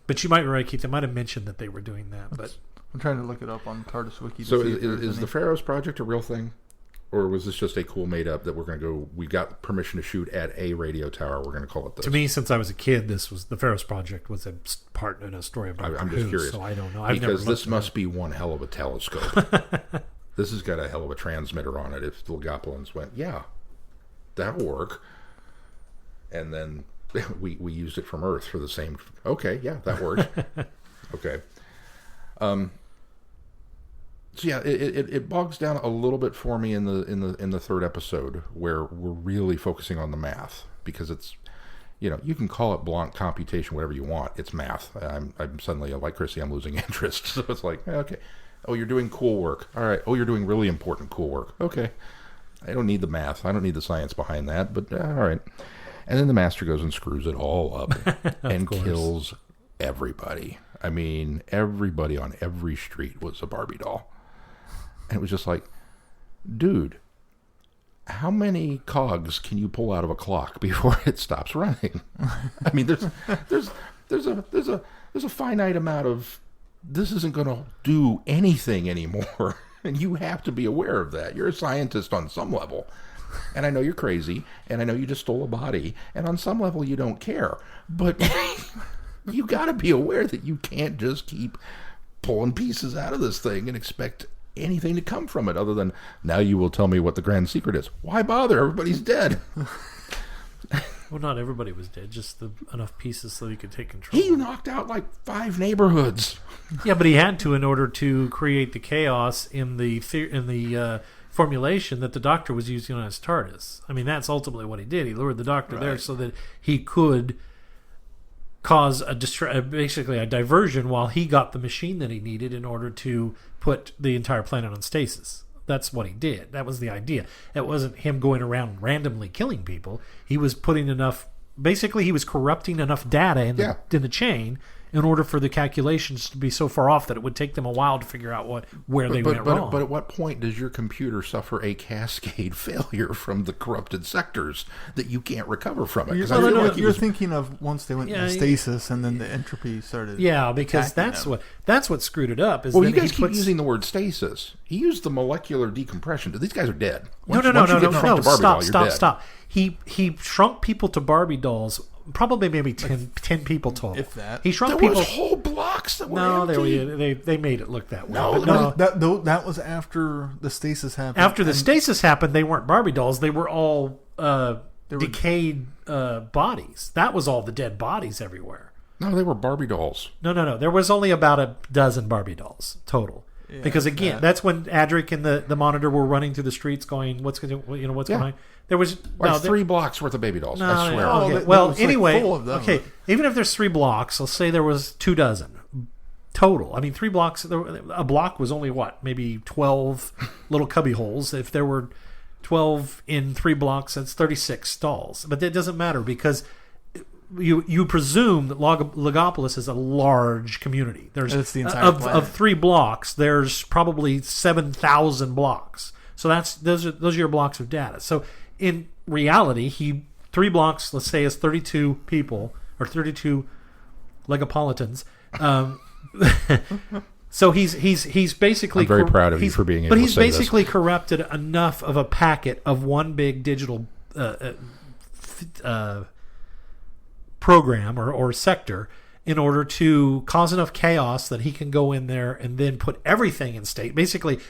But you might be right, Keith. They might have mentioned that they were doing that, but I'm trying to look it up on TARDIS Wiki. So is the Pharaoh's project a real thing? Or was this just a cool made-up that we're going to go, we got permission to shoot at a radio tower, we're going to call it this? To me, since I was a kid, this was the Pharaoh's project was a part in a story about I'm just curious. So I don't know. Because this must be one hell of a telescope. This has got a hell of a transmitter on it. If the Logopolins went, yeah, that'll work. And then we used it from Earth for the same... Okay, yeah, that works. Okay. So yeah, it bogs down a little bit for me in the third episode, where we're really focusing on the math, because it's, you can call it blunt computation, whatever you want. It's math. I'm suddenly, like Chrissy, I'm losing interest. So it's like, okay, oh, you're doing cool work. All right. Oh, you're doing really important cool work. Okay. I don't need the math. I don't need the science behind that. But all right. And then the master goes and screws it all up and kills everybody. I mean, everybody on every street was a Barbie doll. And it was just like, dude, how many cogs can you pull out of a clock before it stops running? I mean, there's a finite amount of, this isn't going to do anything anymore. And you have to be aware of that. You're a scientist on some level. And I know you're crazy, and I know you just stole a body, and on some level you don't care. But you got to be aware that you can't just keep pulling pieces out of this thing and expect anything to come from it, other than, now you will tell me what the grand secret is. Why bother? Everybody's dead. Well, not everybody was dead, just enough pieces so he could take control. He knocked out like 5 neighborhoods. Yeah, but he had to, in order to create the chaos in the formulation that the Doctor was using on his TARDIS. I mean, that's ultimately what he did. He lured the Doctor there so that he could cause basically a diversion while he got the machine that he needed in order to put the entire planet on stasis. That's what he did. That was the idea. It wasn't him going around randomly killing people. He was putting enough... Basically, he was corrupting enough data in the chain in order for the calculations to be so far off that it would take them a while to figure out where they went wrong. But at what point does your computer suffer a cascade failure from the corrupted sectors that you can't recover from it? You're thinking of once they went into stasis and then the entropy started. Yeah, because that's what screwed it up. Well, you guys keep using the word stasis. He used the molecular decompression. These guys are dead. No. Stop. He shrunk people to Barbie dolls. Probably maybe 10 people total. If that. He shrunk people. There was whole blocks that were empty. they made it look that way. No. That was after the stasis happened. After the stasis happened, they weren't Barbie dolls. They were all decayed bodies. That was all the dead bodies everywhere. No, they were Barbie dolls. No. There was only about a dozen Barbie dolls total. Yeah, because again, that's when Adric and the Monitor were running through the streets, going, "What's going on?" There was 3 blocks worth of baby dolls. I swear. Okay. Well, anyway, even if there's 3 blocks, let's say there was 24 total. I mean, 3 blocks. A block was only what, maybe 12 little cubby holes. If there were 12 in 3 blocks, that's 36 stalls. But that doesn't matter because you presume that Logopolis is a large community. There's the entire of 3 blocks. There's probably 7,000 blocks. So those are your blocks of data. So in reality, 3 blocks, let's say, is 32 people or 32 Logopolitans. So he's basically. I'm very proud of you for being able to say this. But he's basically corrupted enough of a packet of one big digital program or sector in order to cause enough chaos that he can go in there and then put everything in state. Basically,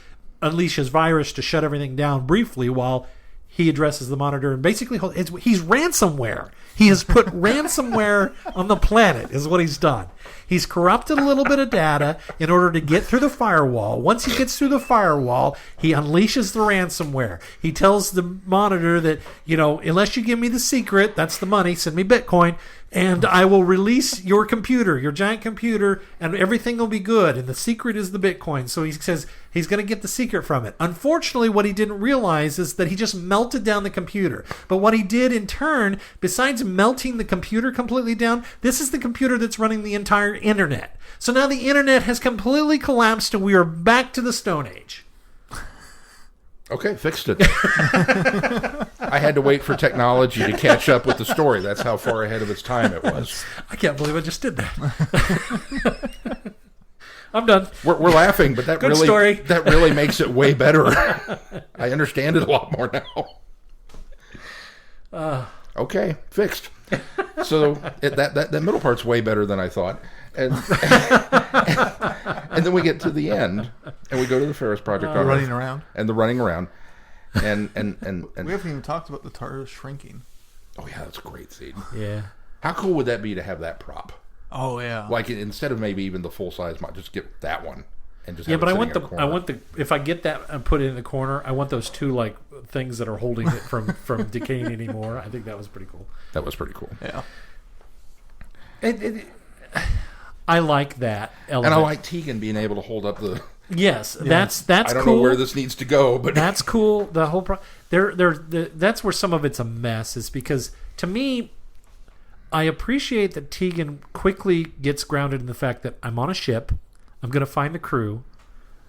unleash his virus to shut everything down briefly while he addresses the monitor. And basically, he's ransomware. He has put ransomware on the planet, is what he's done. He's corrupted a little bit of data in order to get through the firewall. Once he gets through the firewall, he unleashes the ransomware. He tells the monitor that, unless you give me the secret, that's the money, send me Bitcoin, and I will release your computer, your giant computer, and everything will be good. And the secret is the Bitcoin. So he says he's going to get the secret from it. Unfortunately, what he didn't realize is that he just melted down the computer. But what he did in turn, besides melting the computer completely down, this is the computer that's running the entire internet. So now the internet has completely collapsed and we are back to the Stone Age. Okay, fixed it. I had to wait for technology to catch up with the story. That's how far ahead of its time it was. I can't believe I just did that. I'm done. We're laughing, but Good story. That really makes it way better. I understand it a lot more now. Okay, fixed. So that middle part's way better than I thought. And and then we get to the end, and we go to the Ferris Project. Running around. And the running around. And we haven't even talked about the TARDIS shrinking. Oh, yeah, that's a great scene. Yeah. How cool would that be to have that prop? Oh, yeah. Like, instead of maybe even the full-size model, just get that one. And just yeah, have but it I want sitting in a corner. if I get that and put it in the corner, I want those 2 like things that are holding it from decaying anymore. I think that was pretty cool. That was pretty cool. Yeah. I like that element. And I like Tegan being able to hold up the... Yes, yeah. that's cool. I don't know where this needs to go, but... That's cool. The whole... that's where some of it's a mess, is because, to me, I appreciate that Tegan quickly gets grounded in the fact that I'm on a ship, I'm going to find the crew.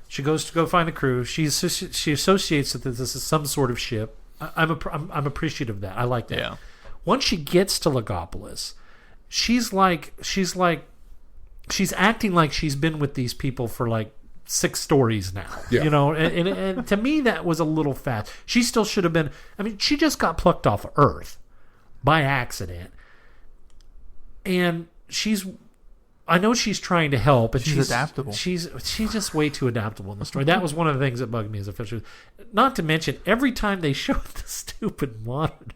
She goes to go find the crew. She associates that this is some sort of ship. I'm appreciative of that. I like that. Yeah. Once she gets to Logopolis, she's acting like she's been with these people for like 6 stories now. Yeah. And to me that was a little fast. She still should have been. I mean, she just got plucked off of Earth by accident, and I know she's trying to help, and she's adaptable. She's just way too adaptable in the story. That was one of the things that bugged me as a fisher. Not to mention, every time they showed the stupid monitor,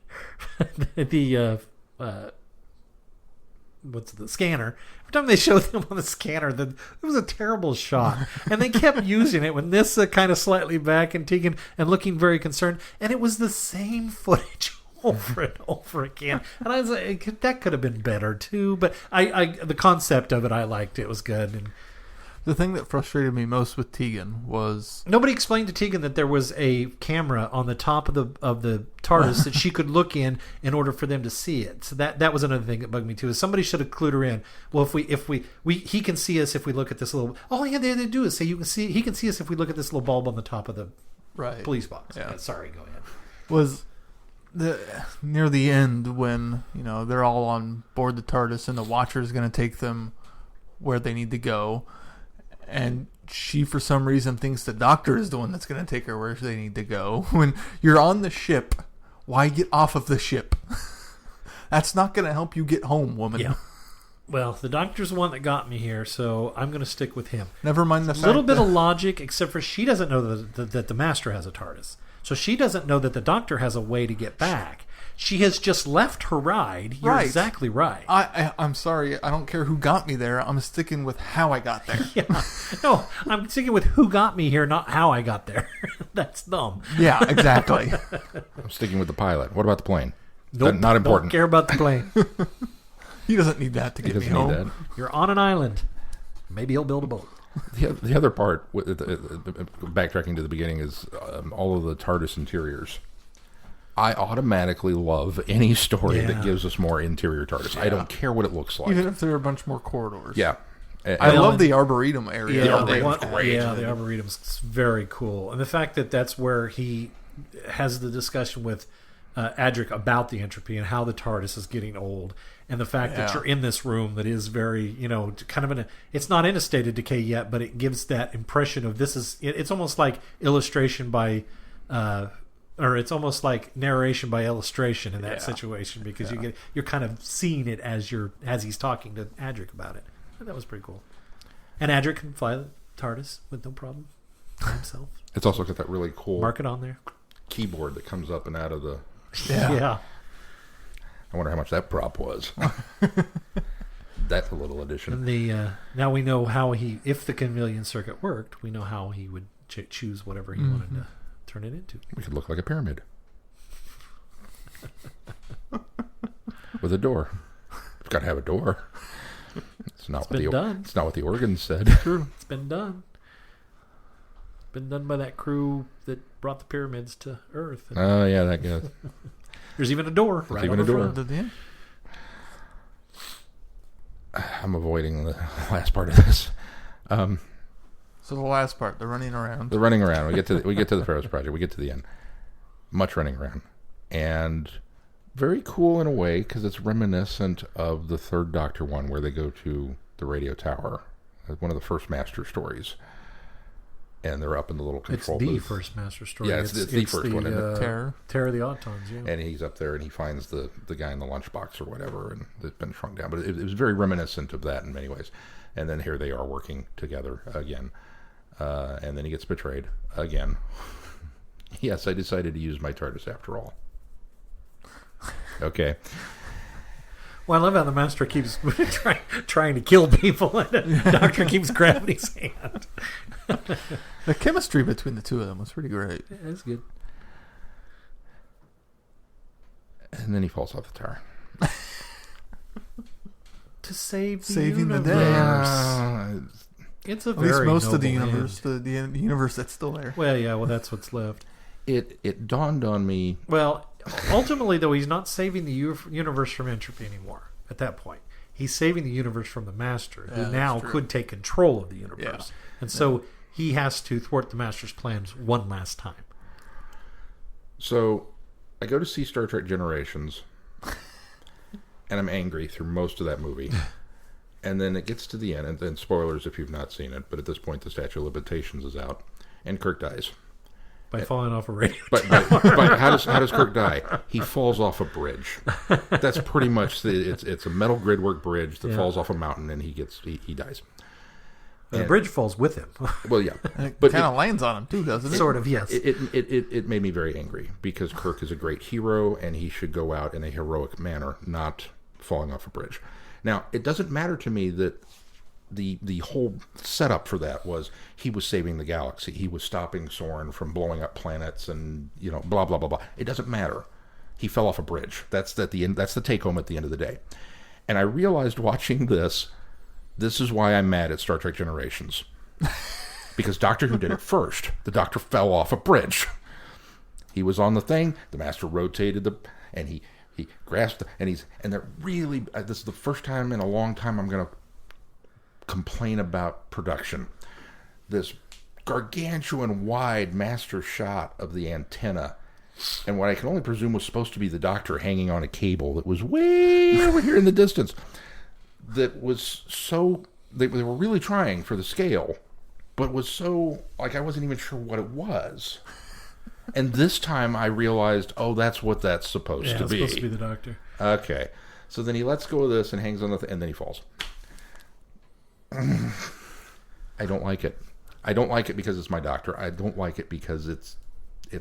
what's the scanner? Every time they showed them on the scanner, it was a terrible shot, and they kept using it when Nissa kind of slightly back and Tegan and looking very concerned, and it was the same footage over and over again. And I was like, that could have been better too. But the concept of it, I liked. It was good. And the thing that frustrated me most with Tegan was nobody explained to Tegan that there was a camera on the top of the TARDIS that she could look in order for them to see it. So that was another thing that bugged me too. Is somebody should have clued her in. Well, if we he can see us if we look at this little. All he had to do is say he can see us if we look at this little bulb on the top of the police box. Yeah. Sorry, go ahead. Was near the end when they're all on board the TARDIS and the Watcher is going to take them where they need to go, and she for some reason thinks the Doctor is the one that's going to take her where they need to go. When you're on the ship, why get off of the ship? That's not going to help you get home, woman. Yeah. Well, the Doctor's the one that got me here, so I'm going to stick with him. Never mind the fact a little bit of logic, except for she doesn't know that the Master has a TARDIS. So she doesn't know that the Doctor has a way to get back. She has just left her ride. You're exactly right. I'm sorry. I don't care who got me there. I'm sticking with how I got there. Yeah. No, I'm sticking with who got me here, not how I got there. That's dumb. Yeah, exactly. I'm sticking with the pilot. What about the plane? Nope, Not important. Don't care about the plane. He doesn't need that to get me home. You're on an island. Maybe he'll build a boat. The other part, backtracking to the beginning, is all of the TARDIS interiors. I automatically love any story that gives us more interior TARDIS. I don't care what it looks like. Even if there are a bunch more corridors. Yeah. I love the Arboretum area. The Arboretum's great. Yeah, the Arboretum's very cool. And the fact that that's where he has the discussion with Adric about the entropy and how the TARDIS is getting old. And the fact that you're in this room that is very, kind of it's not in a state of decay yet, but it gives that impression of it's almost like illustration by, or it's almost like narration by illustration in that situation, because you're kind of seeing it as he's talking to Adric about it. And that was pretty cool. And Adric can fly the TARDIS with no problem by himself. It's also got that really cool Mark it on there. keyboard that comes up and out of the... Yeah. I wonder how much that prop was. That's a little addition. And now we know how if the chameleon circuit worked, we know how he would choose whatever he wanted to turn it into. We could look like a pyramid. With a door. We've got to have a door. It's not what the organs said. True. It's been done. It's been done by that crew that brought the pyramids to Earth. Oh, yeah, that guy. There's even a door. There's even a door. Yeah. I'm avoiding the last part of this. So the last part, the running around. The running around. We get to the Pharaoh's Project. We get to the end. Much running around, and very cool in a way because it's reminiscent of the Third Doctor one, where they go to the radio tower. One of the first Master stories, and they're up in the little control booth. It's the first Master story. Yeah, it's the first one. Terror of the Autons. Yeah. And he's up there, and he finds the guy in the lunchbox or whatever, and it's been shrunk down. But it was very reminiscent of that in many ways. And then here they are working together again. And then he gets betrayed again. Yes, I decided to use my TARDIS after all. Okay. Well, I love how the Master keeps trying to kill people, and the Doctor keeps grabbing his hand. The chemistry between the two of them was pretty great. Yeah, that's good. And then he falls off the tower. To save the Saving universe. the day. It's a At least very most of the noble universe, end. the universe that's still there. Well, yeah, that's what's left. It dawned on me. Well, ultimately, though, he's not saving the universe from entropy anymore at that point. He's saving the universe from the Master, who now could take control of the universe. Yeah. And so he has to thwart the Master's plans one last time. So I go to see Star Trek Generations, and I'm angry through most of that movie. And then it gets to the end, and then spoilers if you've not seen it, but at this point the statute of limitations is out, and Kirk dies. By falling off a radio But how does Kirk die? He falls off a bridge. That's pretty much it's a metal gridwork bridge that falls off a mountain, and he dies. The bridge falls with him. Well, yeah, And it but kind of lands on him too, doesn't it? Sort of, yes. It made me very angry because Kirk is a great hero, and he should go out in a heroic manner, not falling off a bridge. Now, it doesn't matter to me that the whole setup for that was he was saving the galaxy. He was stopping Soren from blowing up planets and, blah, blah, blah, blah. It doesn't matter. He fell off a bridge. That's the end. That's the take-home at the end of the day. And I realized watching this is why I'm mad at Star Trek Generations. Because Doctor Who did it first. The Doctor fell off a bridge. He was on the thing. The Master rotated and he grasped and they're really, this is the first time in a long time I'm going to complain about production. This gargantuan wide master shot of the antenna, and what I can only presume was supposed to be the Doctor hanging on a cable that was way over here in the distance. That was so, they were really trying for the scale, but was so, I wasn't even sure what it was. And this time I realized, that's what that's supposed to be. It's supposed to be the Doctor. Okay. So then he lets go of this and hangs on and then he falls. I don't like it. I don't like it because it's my Doctor. I don't like it because it's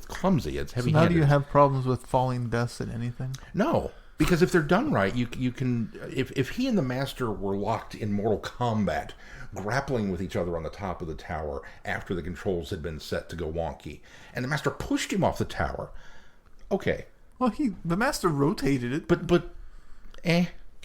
clumsy. It's heavy-handed. So now do you have problems with falling deaths in anything? No. Because if they're done right, you can... If he and the Master were locked in mortal combat, grappling with each other on the top of the tower after the controls had been set to go wonky, and the Master pushed him off the tower, okay. Well, the Master rotated it. But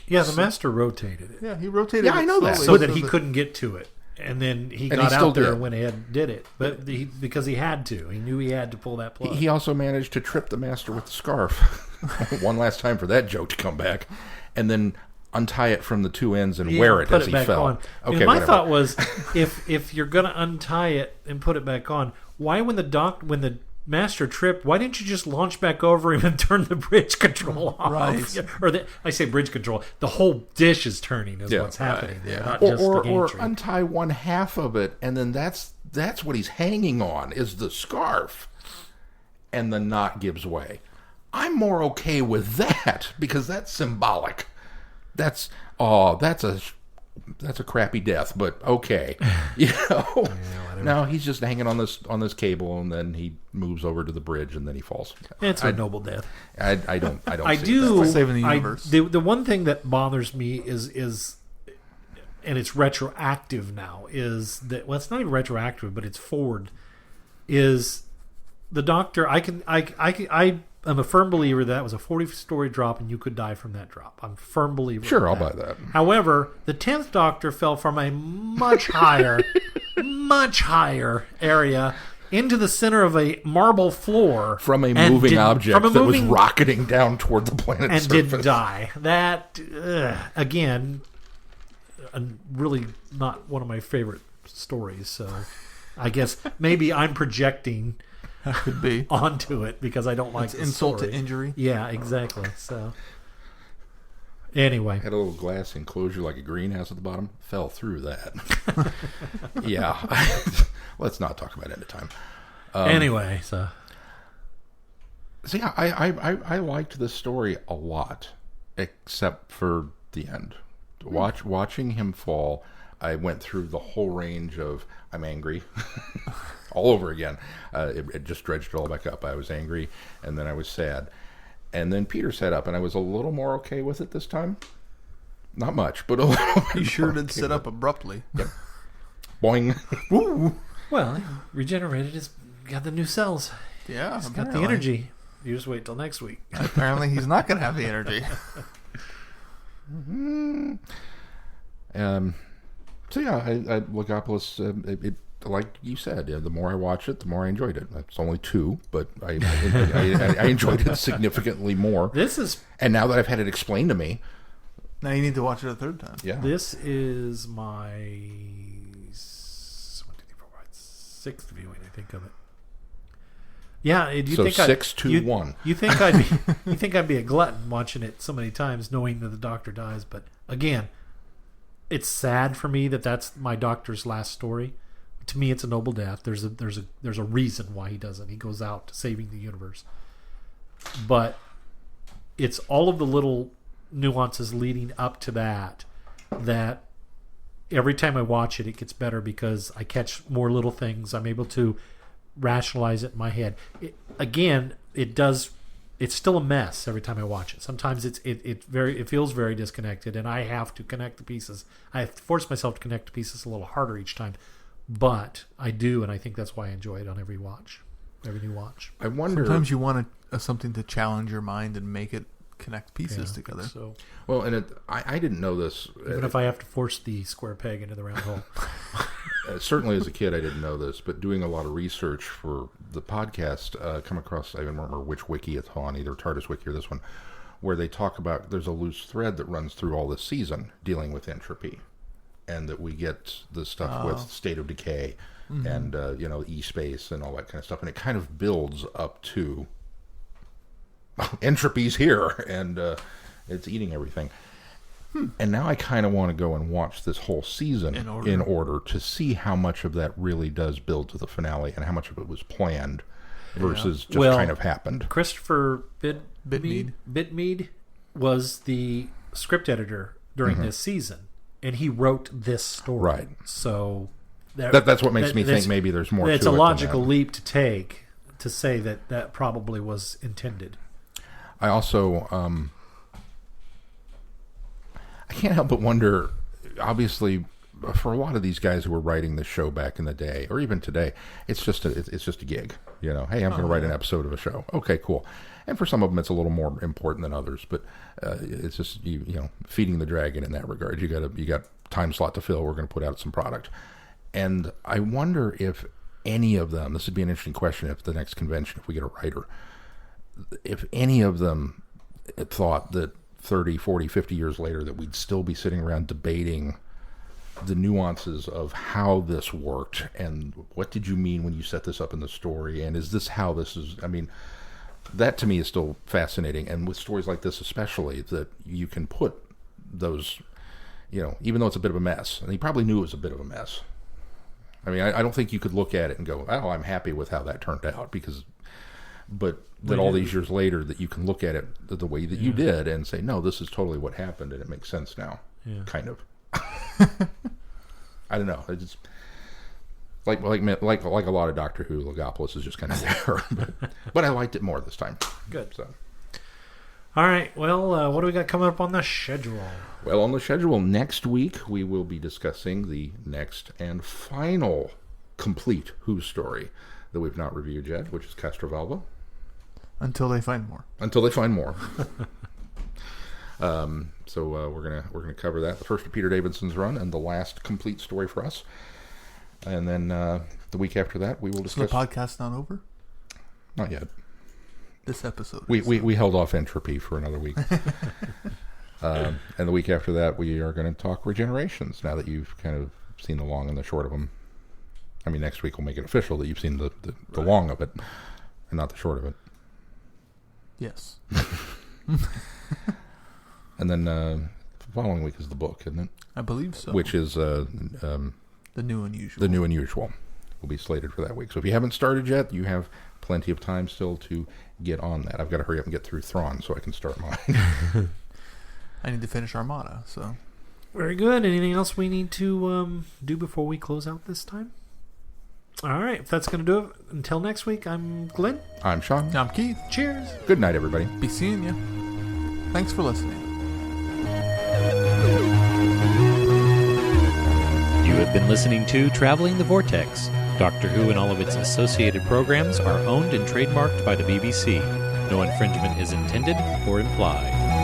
Yeah, the master rotated it. Yeah, he rotated. Yeah, it I know that. slowly So that he couldn't get to it. And then he got still out there did. and went ahead and did it. But because he had to. He knew he had to pull that plug. He also managed to trip the master with the scarf. One last time for that joke to come back. And then untie it from the two ends and wear it as he fell. On. Okay, and my whatever. thought was, if you're going to untie it and put it back on, why when the master tripped, why didn't you just launch back over him and turn the bridge control off? Right. Or I say bridge control. The whole dish is turning is what's happening there, not just the or gantry. untie one half of it, and then that's what he's hanging on is the scarf, and the knot gives way. I'm more okay with that because that's symbolic. That's a crappy death, but okay, Now he's just hanging on this cable, and then he moves over to the bridge, and then he falls. It's a noble death. I don't. I see do. It that way. Saving the universe. The one thing that bothers me is, and it's retroactive now, is that it's not even retroactive, but it's forward. Is the Doctor? I am a firm believer that was a 40-story drop, and you could die from that drop. I'm a firm believer. Sure, in I'll that. buy that. However, the 10th Doctor fell from a much higher, much higher area into the center of a marble floor From a moving object that was rocketing down toward the planet's and surface. didn't die. That again, really not one of my favorite stories. So, I guess maybe I'm projecting Could be. onto it because I don't like It's the insult story. to injury. Yeah, exactly. So, anyway, Had a little glass enclosure like a greenhouse at the bottom. Fell through that. Yeah. Let's not talk about end of time. anyway, so See, I liked this story a lot, except for the end. Watching him fall, I went through the whole range of I'm angry, all over again. It just dredged it all back up. I was angry, and then I was sad, and then Peter sat up, and I was a little more okay with it this time. Not much, but a little. He sure did sit up abruptly. Yep. Boing. Woo. well, he regenerated. He's got the new cells. Yeah, He's got the apparently. energy. You just wait till next week. Apparently, he's not going to have the energy. So yeah, I Logopolis. It like you said, the more I watch it, the more I enjoyed it. It's only 2, but I enjoyed it significantly more. This is And now that I've had it explained to me, Now you need to watch it a third time. yeah, This is my 6th viewing, I think, of it. Yeah, do you so think 6-2-1. You think I'd be a glutton watching it so many times, knowing that the Doctor dies? But again, it's sad for me that that's my Doctor's last story. To me, it's a noble death. There's a reason why he doesn't. He goes out saving the universe, but it's all of the little nuances leading up to that every time I watch it, it gets better because I catch more little things. I'm able to rationalize it in my head. It's still a mess every time I watch it. Sometimes it feels very disconnected, and I have to connect the pieces. I have to force myself to connect the pieces a little harder each time, but I do, and I think that's why I enjoy it on every new watch. I wonder. Sometimes you want something to challenge your mind and make it connect pieces together. So Well, and I didn't know this. even if I have to force the square peg into the round hole. Certainly as a kid, I didn't know this, but doing a lot of research for the podcast, come across, I don't remember which wiki it's on, either TARDIS wiki or this one, where they talk about there's a loose thread that runs through all this season dealing with entropy, and that we get the stuff with state of decay and e-space and all that kind of stuff, and it kind of builds up to entropy's here, and it's eating everything. And now I kind of want to go and watch this whole season in order to see how much of that really does build to the finale and how much of it was planned versus just kind of happened. Christopher Bitmead was the script editor during this season, and he wrote this story. Right. So That's what makes me think maybe there's more to it. It's a than logical that. leap to take to say that probably was intended. I also, I can't help but wonder, obviously, for a lot of these guys who were writing the show back in the day, or even today, it's just a gig. You know, hey, I'm going to write an episode of a show. Okay, cool. And for some of them, it's a little more important than others. But it's just you know, feeding the dragon in that regard. You got time slot to fill. We're going to put out some product, and I wonder if any of them. This would be an interesting question if the next convention, if we get a writer, if any of them thought that 30, 40, 50 years later that we'd still be sitting around debating the nuances of how this worked and what did you mean when you set this up in the story, and is this how this is. I mean, that to me is still fascinating, and with stories like this especially, that you can put those, you know, even though it's a bit of a mess, and he probably knew it was a bit of a mess. I mean, I don't think you could look at it and go, oh, I'm happy with how that turned out, but that all these years later that you can look at it the way that you did and say, no, this is totally what happened and it makes sense now. Yeah. Kind of. I don't know. It's just like a lot of Doctor Who, Logopolis is just kind of there. but I liked it more this time. Good. So. All right. Well, what do we got coming up on the schedule? Well, on the schedule next week, we will be discussing the next and final complete Who story that we've not reviewed yet, which is Castrovalva. Until they find more. So we're gonna cover that, the first of Peter Davidson's run and the last complete story for us, and then the week after that we will discuss. So the podcast's not over? Not yet. This episode. We held off Entropy for another week, and the week after that we are going to talk Regenerations. Now that you've kind of seen the long and the short of them. I mean, next week we'll make it official that you've seen the long of it and not the short of it. Yes. And then the following week is the book, isn't it? I believe so. Which is The New Unusual. The New Unusual will be slated for that week. So if you haven't started yet, you have plenty of time still to get on that. I've got to hurry up and get through Thrawn so I can start mine. I need to finish Armada, so. Very good. Anything else we need to do before we close out this time? All right. If that's going to do it, until next week, I'm Glenn. I'm Sean. I'm Keith. Cheers. Good night, everybody. Be seeing you. Thanks for listening. You have been listening to Traveling the Vortex. Doctor Who and all of its associated programs are owned and trademarked by the BBC. No infringement is intended or implied.